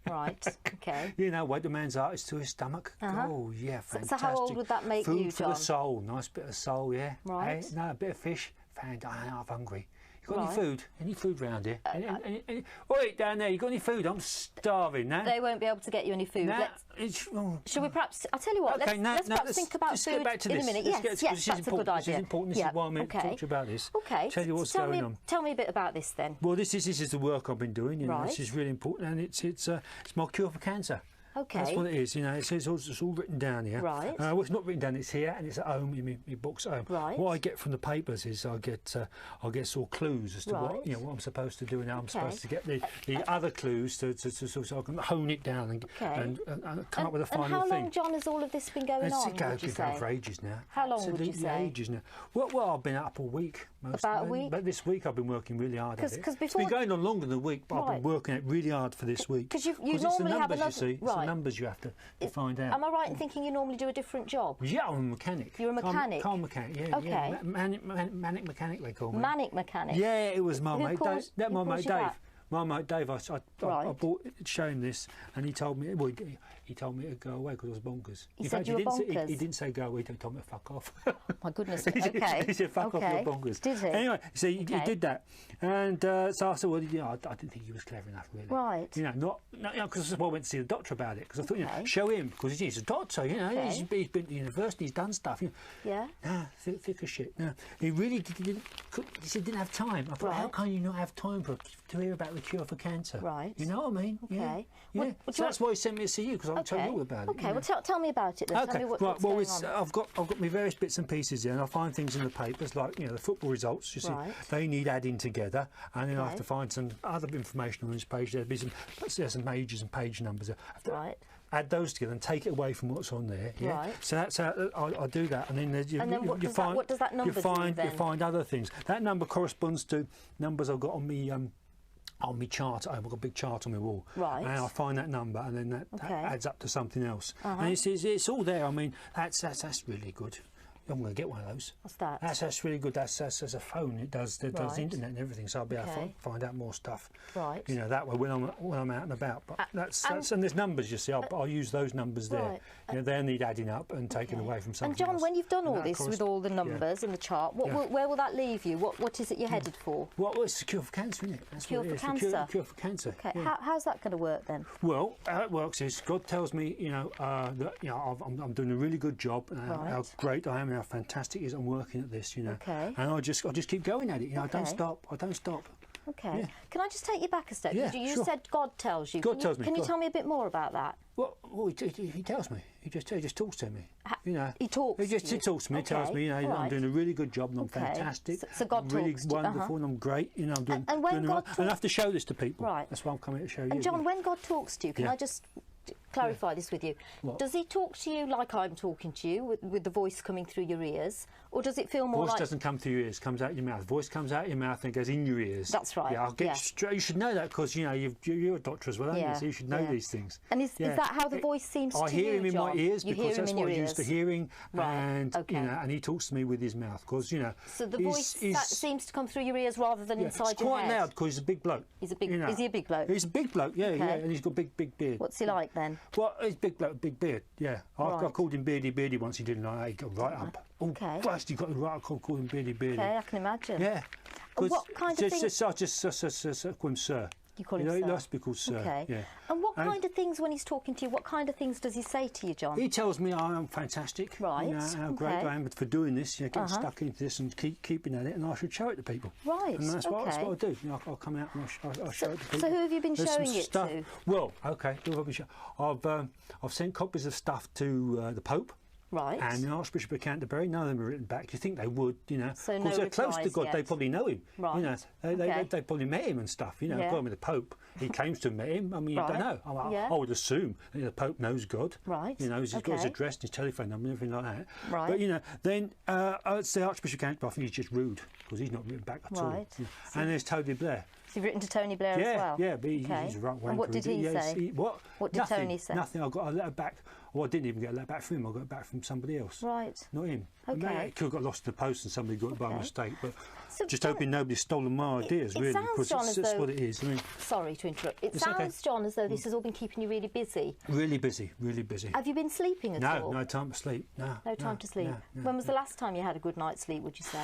Right. Okay. You know, weight the man's heart is to his stomach. Uh-huh. Oh, yeah, So fantastic. how old would that make Food you, for John? the soul. Nice bit of soul, yeah. Right. Eh? No, a bit of fish. I'm hungry. You got Right. any food? Any food round here? Oi, down there, you got any food? I'm starving now. They won't be able to get you any food. Nah, Let's, shall we perhaps? I'll tell you what. Okay, let's perhaps think about let's food get back to in this. a minute. Let's Yes, get, yes, this is that's a good idea. This is important. This Yeah, is why I'm here to okay. talk to you about this. Okay. Tell you what's tell going me, on. Tell me a bit about this then. Well, this is the work I've been doing. You know, Right. this is really important, and it's my cure for cancer. Okay. That's what it is. You know, it's all written down here. Right. Well, it's not written down. It's here, and it's at home. In my book's at home. Right. What I get from the papers is I get sort of clues as to Right. what I'm supposed to do, and how I'm Okay. supposed to get the other clues so I can hone it down and come up with a final And how thing. long, John, has all of this been going on? Would you It's say? going for ages now. How long would you Absolutely say? ages now. Well, I've been up a week. About a week? But this week I've been working really hard at it. 'Cause It's before- been going on longer than a week, but I've Right. been working it really hard for this week. 'Cause you it's the normally have numbers, another- you see. It's the right. numbers you have to find out. Am I right in thinking you normally do a different job? Yeah, I'm a mechanic. You're a mechanic? Car mechanic, yeah. Okay. Yeah. Manic mechanic, they call me. Manic mechanic. Yeah, it was my Who mate calls- Dave. who My calls mate you Dave. that? My mate Dave, I Right. bought show him this, and he told me. Well, he told me to go away because I was bonkers. He In said fact, you were didn't say, bonkers? he didn't say go away. He told me to fuck off. My goodness. he Okay. said fuck okay. off, you're bonkers. Did he? Anyway, so he Okay. did that, and so I said, well, I didn't think he was clever enough, really. Right. You know, because that's why I went to see the doctor about it, because I thought, Okay. show him, because he's a doctor, Okay. he's been to university, he's done stuff. Yeah. Nah, thick as shit. No, he really didn't. He said didn't have time. I thought, how Right. can you not have time to hear about the cure for cancer? Right. You know what I mean? Okay. Yeah. Well, Yeah. well, do So you that's why he sent me to see you, because I'll tell you all about it. Okay. you know. Well, tell me about it then. Tell Okay, me right. what's Well, going on. I've got my various bits and pieces here, and I find things in the papers like the football results. You see, Right. they need adding together, and then I have Okay. to find some other information on this page. There's some pages and page numbers. I have to Right. add those together and take it away from what's on there. Yeah? Right. So that's how I do that, and then And then what does that number do then? You find other things. That number corresponds to numbers I've got on me. On my chart, I've got a big chart on my wall. Right. And I find that number, and then that Okay. adds up to something else. Uh-huh. And it's all there. I mean, that's really good. I'm going to get one of those. What's that? That's really good. That's a phone. It does the Right. internet and everything. So I'll be able to Okay. find out more stuff. Right. You know, that way when I'm out and about. But and there's numbers. You see, I'll use those numbers there. Right. You know, they need adding up and taken away from something And John, else. when you've done all And that this with all the numbers and the chart, where will that leave you? What is it you're headed for? Well, it's the cure for cancer, isn't it? That's Cure what it for is. cancer. The cure for cancer. Okay. yeah. How's that going to work then? Well, how it works is God tells me, that I'm doing a really good job, and how Right. great I am, and how fantastic it is. I'm working at this, Okay. and I just keep going at it. I don't Okay. stop. I don't stop. Okay. Yeah. Can I just take you back a step? Yeah, You sure. said God tells you. God tells me, Can you God. tell me a bit more about that? Well, he tells me. He just talks to me. He talks. He just to you? talks to me. Tells Okay, me, I'm right. doing a really good job, and I'm Okay. fantastic. So God I'm really talks to you, wonderful, and I'm great. I'm doing. And when doing God right. And I have to show this to people. Right. That's why I'm coming to show you. And John, yeah. when God talks to you, can Yeah. I just clarify this with you? What? Does he talk to you like I'm talking to you, with the voice coming through your ears, Or does it feel more Voice like... doesn't come through your ears, comes out your mouth. Voice comes out your mouth and goes in your ears. That's right. Yeah, you should know that because, you know, you're a doctor as well, aren't you? So you should know these things. And is that how the voice seems to you, I hear him in my John? ears You because hear him that's in what your I'm ears. used to hearing. Right, And, okay. you know, and he talks to me with his mouth because, you know... So the voice that seems to come through your ears rather than inside it's your quite head? loud because he's a big bloke. He's a big... You know. Is he a big bloke? He's a big bloke, yeah, Okay. yeah, and he's got a big beard. What's he like then? Well, he's a big bloke, big beard, yeah. I Right. called him Beardy Beardy once, he didn't like that, he got right up. Oh, Okay. Christ, he got right up, called him Beardy Beardy. Okay, I can imagine. Yeah. And what kind of things... I just call him Sir. You call him He Sir? likes to be called Sir, Okay. yeah. And what kind of things, when he's talking to you, what kind of things does he say to you, John? He tells me I am fantastic. Right, You know, how great okay. I am for doing this, you know, getting stuck into this and keeping at it, and I should show it to people. Right, And that's what I okay. do. You know, I'll come out and I'll show it to people. So who have you been There's some showing it stuff. to? Well, okay, who have I been showing? I've sent copies of stuff to the Pope. Right. And the Archbishop of Canterbury. None of them are written back. You think they would, you know? So Because no they're close to replies God. yet. They probably know him. Right. You know, Okay. they probably met him and stuff. You know, Yeah. got him with the Pope. He claims to have met him. I mean, you Right. don't know. Yeah. I would assume the Pope knows God. Right. You know, he's got his Okay. address and his telephone number and everything like that. Right. But, you know, then it's the Archbishop of Canterbury. I think he's just rude because he's not written back at all. Right. Yeah. And there's Tony Blair. So you've written to Tony Blair Yeah, as well? yeah, but Okay. he's a right wanker. And what did he say? What did Nothing, Tony say? Nothing. I got a letter back. Well, I didn't even get a letter back from him. I got it back from somebody else. Right. Not him. Okay. It could have got lost in the post and somebody got it by Okay. mistake. But So just John, hoping nobody's stolen my ideas, it really, sounds, because John, as that's though- what it is. I mean, Sorry to interrupt. It It's okay. sounds, John, as though this has all been keeping you really busy. really busy, really busy. Have you been sleeping at all? No time to sleep. No time to sleep. When was the last time you had a good night's sleep, would you say?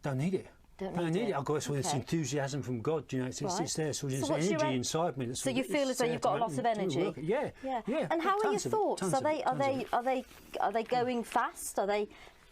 Don't need it. Don't I need need it. it. I've got this Okay. enthusiasm from God. You know, it's Right. there. So there's what's your energy en- inside me. That's So you feel as though there you've to got a make lot me of do energy. work. Yeah. Yeah. And how are your Tons of it, thoughts? tons Are of they it, tons of it. are they going fast?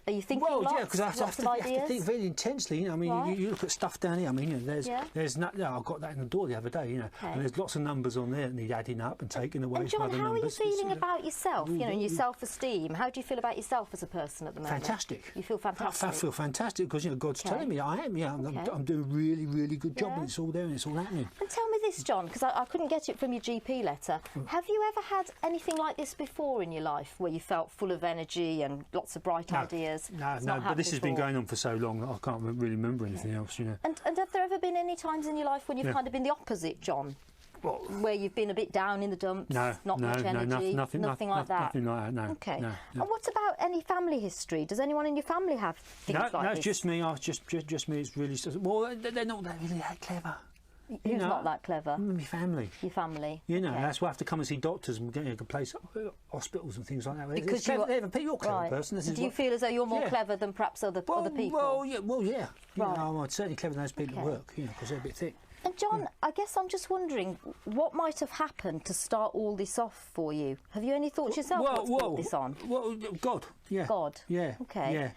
Are you thinking Well, lots? yeah, because I lots have of to ideas? think very intensely. You know, I mean, Right. you look at stuff down here. I mean, you know, there's not. You know, I got that in the door the other day. You know, Okay. and there's lots of numbers on there that need adding up and taking away And from John, other how are you numbers. feeling about yourself? You know, and your self-esteem. How do you feel about yourself as a person at the moment? Fantastic. You feel fantastic. I feel fantastic because, you know, God's Okay. telling me I am. Yeah, Okay. I'm doing a really, really good job, Yeah. and it's all there and it's all happening. And tell me this, John, because I couldn't get it from your GP letter. Have you ever had anything like this before in your life, where you felt full of energy and lots of bright ideas? No, It's no, not but this has happened been before. going on for so long that I can't really remember anything else. You know. And have there ever been any times in your life when you've Yeah. kind of been the opposite, John? Where you've been a bit down in the dumps, No, not no, much no, energy, nothing like that? Nothing like that. No. Okay. No, And what about any family history? Does anyone in your family have things like no, this? it's just me. Just me. It's really well. They're not really that clever. Who's know, not that clever? My family. Your family. You know, Okay. that's why I have to come and see doctors and get a place, hospitals and things like that. Because you're a clever person. This is Do you what- feel as though you're more Yeah. clever than perhaps other people? Well, yeah. You Right. know, I'm certainly clever than those people at Okay. work. You know, because they're a bit thick. And John, I guess I'm just wondering what might have happened to start all this off for you. Have you any thoughts yourself what's brought this on? Well, God. Yeah. God. Yeah. Okay. Yeah.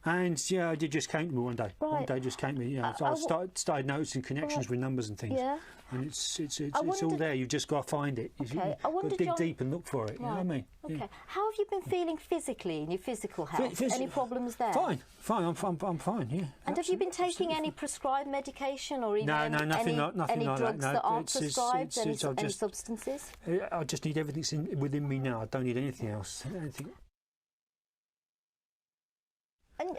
And yeah, it just came to me one day. One Right. day just came to me. You know, so I started noticing connections with numbers and things. Yeah. And it's I all wondered- there. You've just got to find it. Okay. You've I got to wondered, dig John- deep and look for it. You know what I mean? Okay. Yeah. How have you been feeling physically in your physical health? Any problems there? Fine. I'm fine. Yeah. And have you been taking any prescribed medication or even No, nothing any like that, drugs no. that aren't It's- prescribed? Any just- substances? I just need everything within me now. I don't need anything else.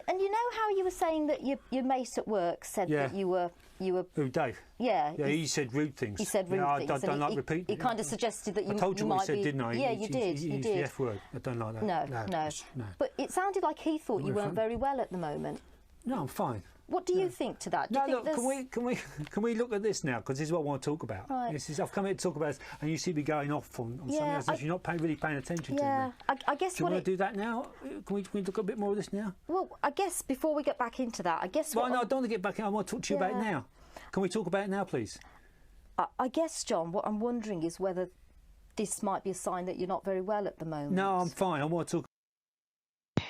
And you know how you were saying that your mate at work said Yeah. that you were Who, Dave? yeah He said rude things. he said rude yeah, things. I and don't like he, repeating. He kind of suggested that you I told you you what might he said, be, didn't I? Yeah, He- you he- did. He You used did. the F word. I don't like that. No. No. But it sounded like he thought you We're weren't fine. very well at the moment. No, I'm fine. What do you think to that? Do No, you think look, can we look at this now? Because this is what I want to talk about. Right. I've come here to talk about this, and you see me going off on something else. You're not really paying attention to Yeah, me. I guess Do you what want to do that now? Can we look a bit more of this now? Well, I guess before we get back into that, I guess Well, what no, I don't want to get back in. I want to talk to you about it Yeah. now. Can we talk about it now, please? I guess, John, what I'm wondering is whether this might be a sign that you're not very well at the moment. No, I'm fine. I want to talk.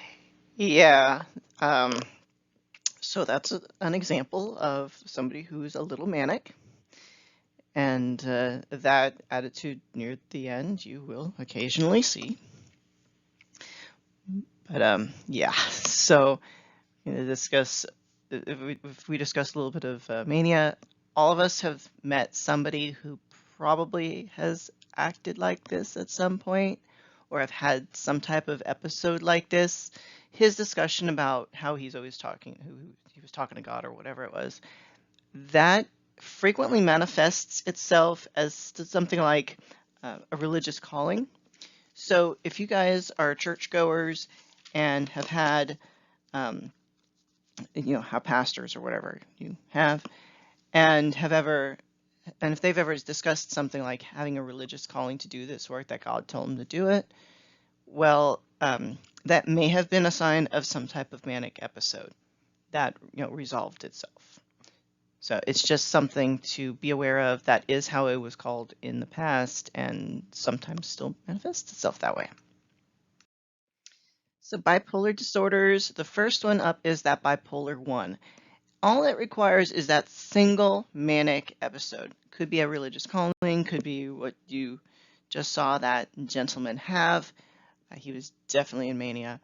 Yeah. So that's an example of somebody who's a little manic. And that attitude near the end you will occasionally see. But yeah, so if we discuss a little bit of mania, all of us have met somebody who probably has acted like this at some point, or have had some type of episode like this, his discussion about how he's always talking, who he was talking to God or whatever it was, that frequently manifests itself as something like a religious calling. So if you guys are churchgoers and have had, have pastors or whatever you have, and if they've ever discussed something like having a religious calling to do this work, that God told them to do it, well, that may have been a sign of some type of manic episode that resolved itself. So it's just something to be aware of. That is how it was called in the past, and sometimes still manifests itself that way. So bipolar disorders, the first one up is that bipolar 1. All it requires is that single manic episode. Could be a religious calling, could be what you just saw that gentleman have. He was definitely in mania.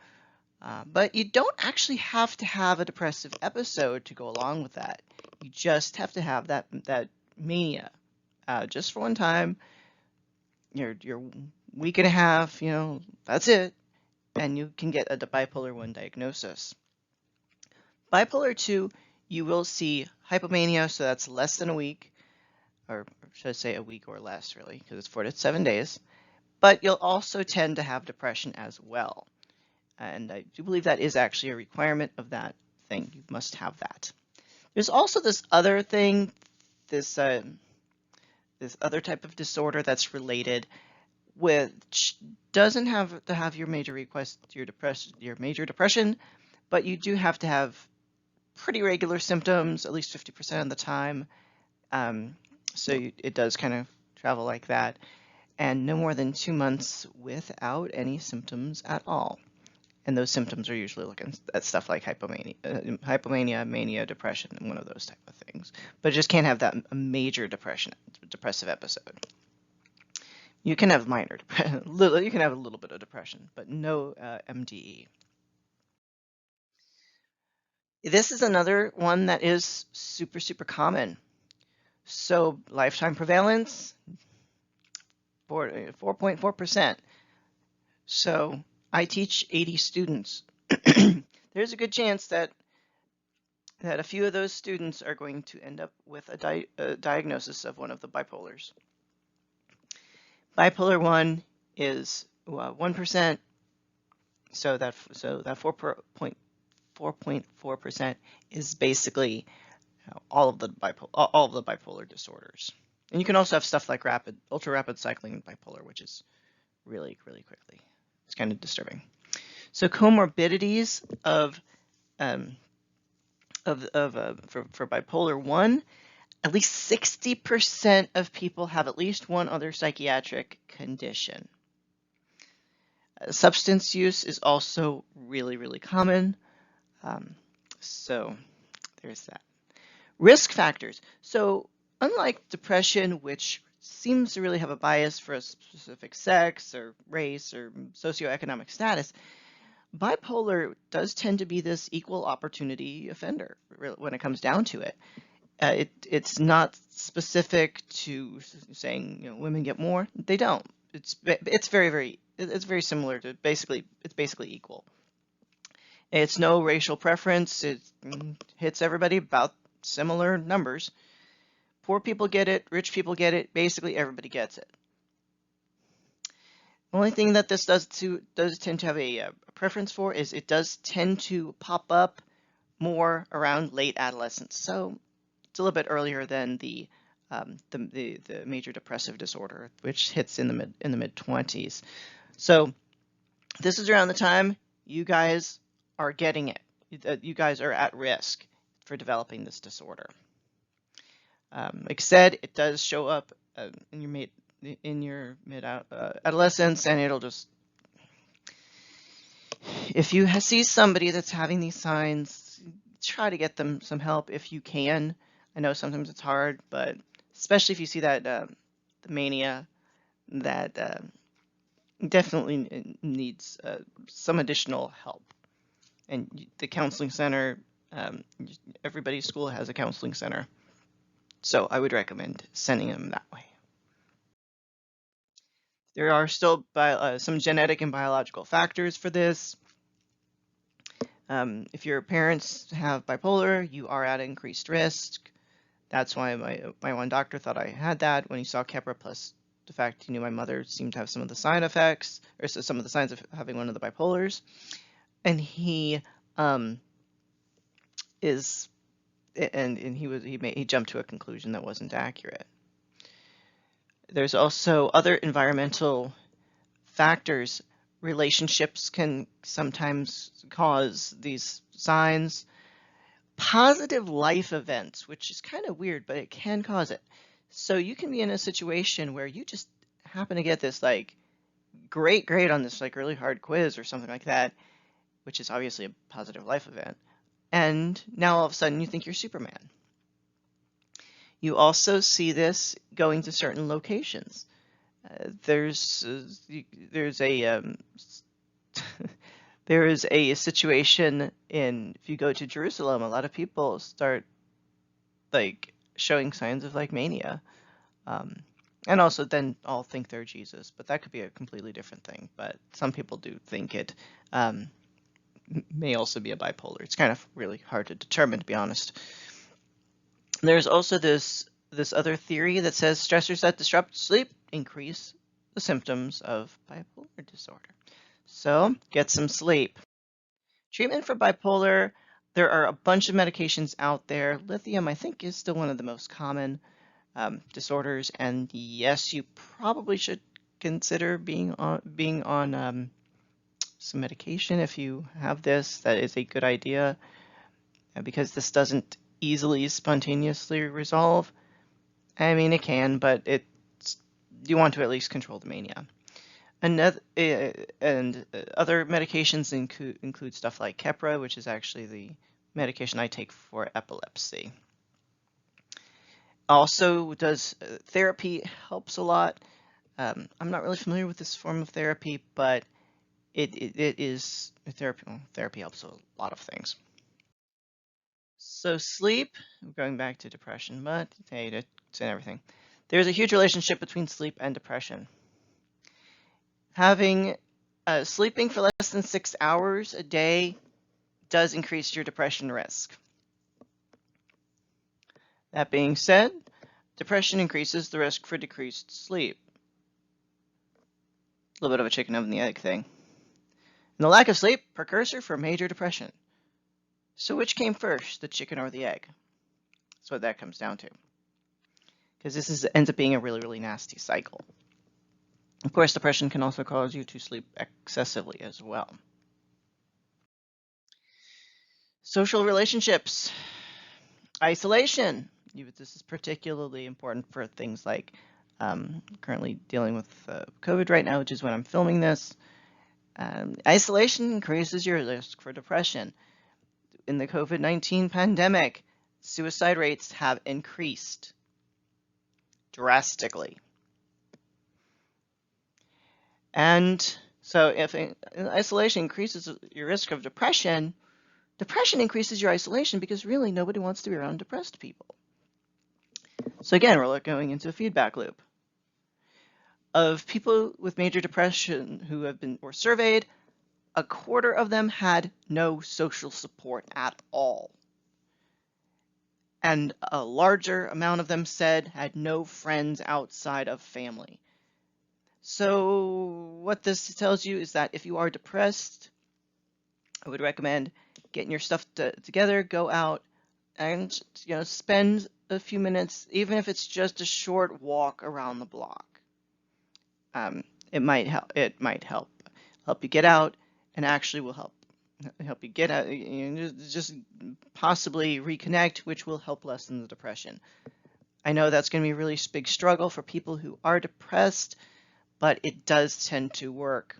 But you don't actually have to have a depressive episode to go along with that. You just have to have that mania, just for one time. Your week and a half, that's it, and you can get a bipolar 1 diagnosis. Bipolar 2, you will see hypomania, so that's less than a week, or should I say a week or less, really, because it's 4 to 7 days. But you'll also tend to have depression as well. And I do believe that is actually a requirement of that thing. You must have that. There's also this other thing, this other type of disorder that's related, which doesn't have to have your major major depression, but you do have to have pretty regular symptoms, at least 50% of the time. So it does kind of travel like that, and no more than 2 months without any symptoms at all. And those symptoms are usually looking at stuff like hypomania, mania, depression, and one of those type of things. But it just can't have that major depressive episode. You can have you can have a little bit of depression, but no MDE. This is another one that is super, super common. So lifetime prevalence, 4.4%. So I teach 80 students. There's a good chance that a few of those students are going to end up with a diagnosis of one of the bipolars. Bipolar 1 is 1%, so that 4.4% is basically all of the bipolar disorders. And you can also have stuff like ultra rapid cycling bipolar, which is really, really quickly. It's kind of disturbing. So comorbidities for bipolar 1, at least 60% of people have at least one other psychiatric condition. Substance use is also really, really common. So there's that. Risk factors. So unlike depression, which seems to really have a bias for a specific sex or race or socioeconomic status, bipolar does tend to be this equal opportunity offender when it comes down to it. It's not specific to saying women get more. They don't. It's very similar to it's basically equal. It's no racial preference. It hits everybody about similar numbers. Poor people get it, rich people get it, basically everybody gets it. The only thing that this does tend to have a preference for is it does tend to pop up more around late adolescence. So it's a little bit earlier than the major depressive disorder, which hits in the mid-20s. So this is around the time you guys are getting it. You guys are at risk for developing this disorder. Like I said, it does show up in your mid-adolescence, and it'll just, if you see somebody that's having these signs, try to get them some help if you can. I know sometimes it's hard, but especially if you see that the mania, that definitely needs some additional help. And the counseling center, everybody's school has a counseling center. So I would recommend sending them that way. There are still some genetic and biological factors for this. If your parents have bipolar, you are at increased risk. That's why my one doctor thought I had that when he saw Keppra, plus the fact he knew my mother seemed to have some of the side effects, or some of the signs of having one of the bipolars. And he he jumped to a conclusion that wasn't accurate. There's also other environmental factors. Relationships can sometimes cause these signs. Positive life events, which is kind of weird, but it can cause it. So you can be in a situation where you just happen to get this like great grade on this like really hard quiz or something like that, which is obviously a positive life event. And now all of a sudden you think you're Superman. You also see going to certain locations. There's a situation if you go to Jerusalem, a lot of people start like showing signs of like mania. And also then all think they're Jesus, but that could be a completely different thing. But some people do think it may also be a bipolar. It's kind of really hard to determine, to be honest. There's also this other theory that says stressors that disrupt sleep increase the symptoms of bipolar disorder. So get some sleep. Treatment for bipolar, there are a bunch of medications out there. Lithium, I think, is still one of the most common disorders. And yes, you probably should consider being on some medication if you have this. That is a good idea because this doesn't easily spontaneously resolve. I mean, it can, but you want to at least control the mania. Other medications include stuff like Keppra, which is actually the medication I take for epilepsy. Also, therapy helps a lot. I'm not really familiar with this form of therapy, but it is therapy. Well, therapy helps a lot of things. So sleep, going back to depression, but hey, it's in everything. There's a huge relationship between sleep and depression. Sleeping for less than 6 hours a day does increase your depression risk. That being said, depression increases the risk for decreased sleep. A little bit of a chicken and the egg thing. And the lack of sleep, precursor for major depression. So which came first, the chicken or the egg? That's what that comes down to. Because this ends up being a really, really nasty cycle. Of course, depression can also cause you to sleep excessively as well. Social relationships. Isolation. This is particularly important for things like currently dealing with COVID right now, which is when I'm filming this. Isolation increases your risk for depression. In the COVID-19 pandemic, suicide rates have increased drastically. And so if isolation increases your risk of depression, depression increases your isolation because really nobody wants to be around depressed people. So again, we're going into a feedback loop. Of people with major depression who were surveyed, a quarter of them had no social support at all. And a larger amount of them had no friends outside of family. So what this tells you is that if you are depressed, I would recommend getting your stuff together, go out and spend a few minutes, even if it's just a short walk around the block. It might help you get out, and actually will help you get out, just possibly reconnect, which will help lessen the depression. I know that's going to be a really big struggle for people who are depressed, but it does tend to work.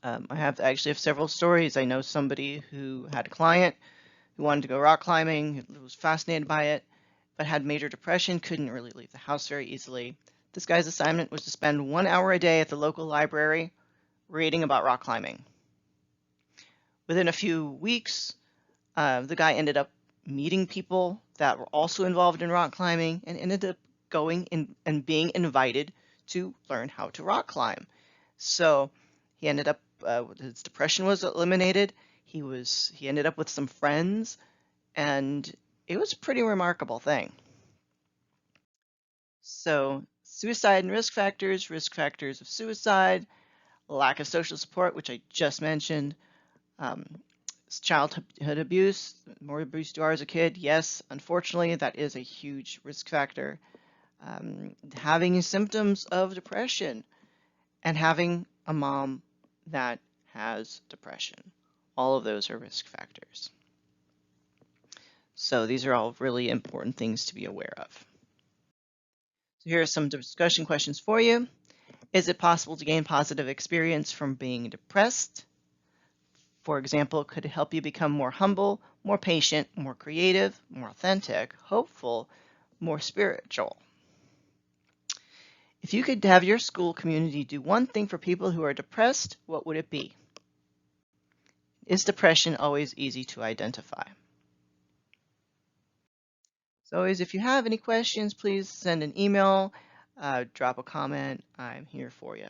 I actually have several stories. I know somebody who had a client who wanted to go rock climbing, was fascinated by it, but had major depression, couldn't really leave the house very easily. This guy's assignment was to spend 1 hour a day at the local library reading about rock climbing. Within a few weeks, the guy ended up meeting people that were also involved in rock climbing and ended up going and being invited to learn how to rock climb. So he ended up, his depression was eliminated. He ended up with some friends, and it was a pretty remarkable thing. So suicide and risk factors of suicide, lack of social support, which I just mentioned, childhood abuse, more abuse you are as a kid, yes, unfortunately, that is a huge risk factor. Having symptoms of depression and having a mom that has depression. All of those are risk factors. So these are all really important things to be aware of. So here are some discussion questions for you. Is it possible to gain positive experience from being depressed? For example, could it help you become more humble, more patient, more creative, more authentic, hopeful, more spiritual? If you could have your school community do one thing for people who are depressed, what would it be? Is depression always easy to identify? As always, if you have any questions, please send an email, drop a comment. I'm here for you.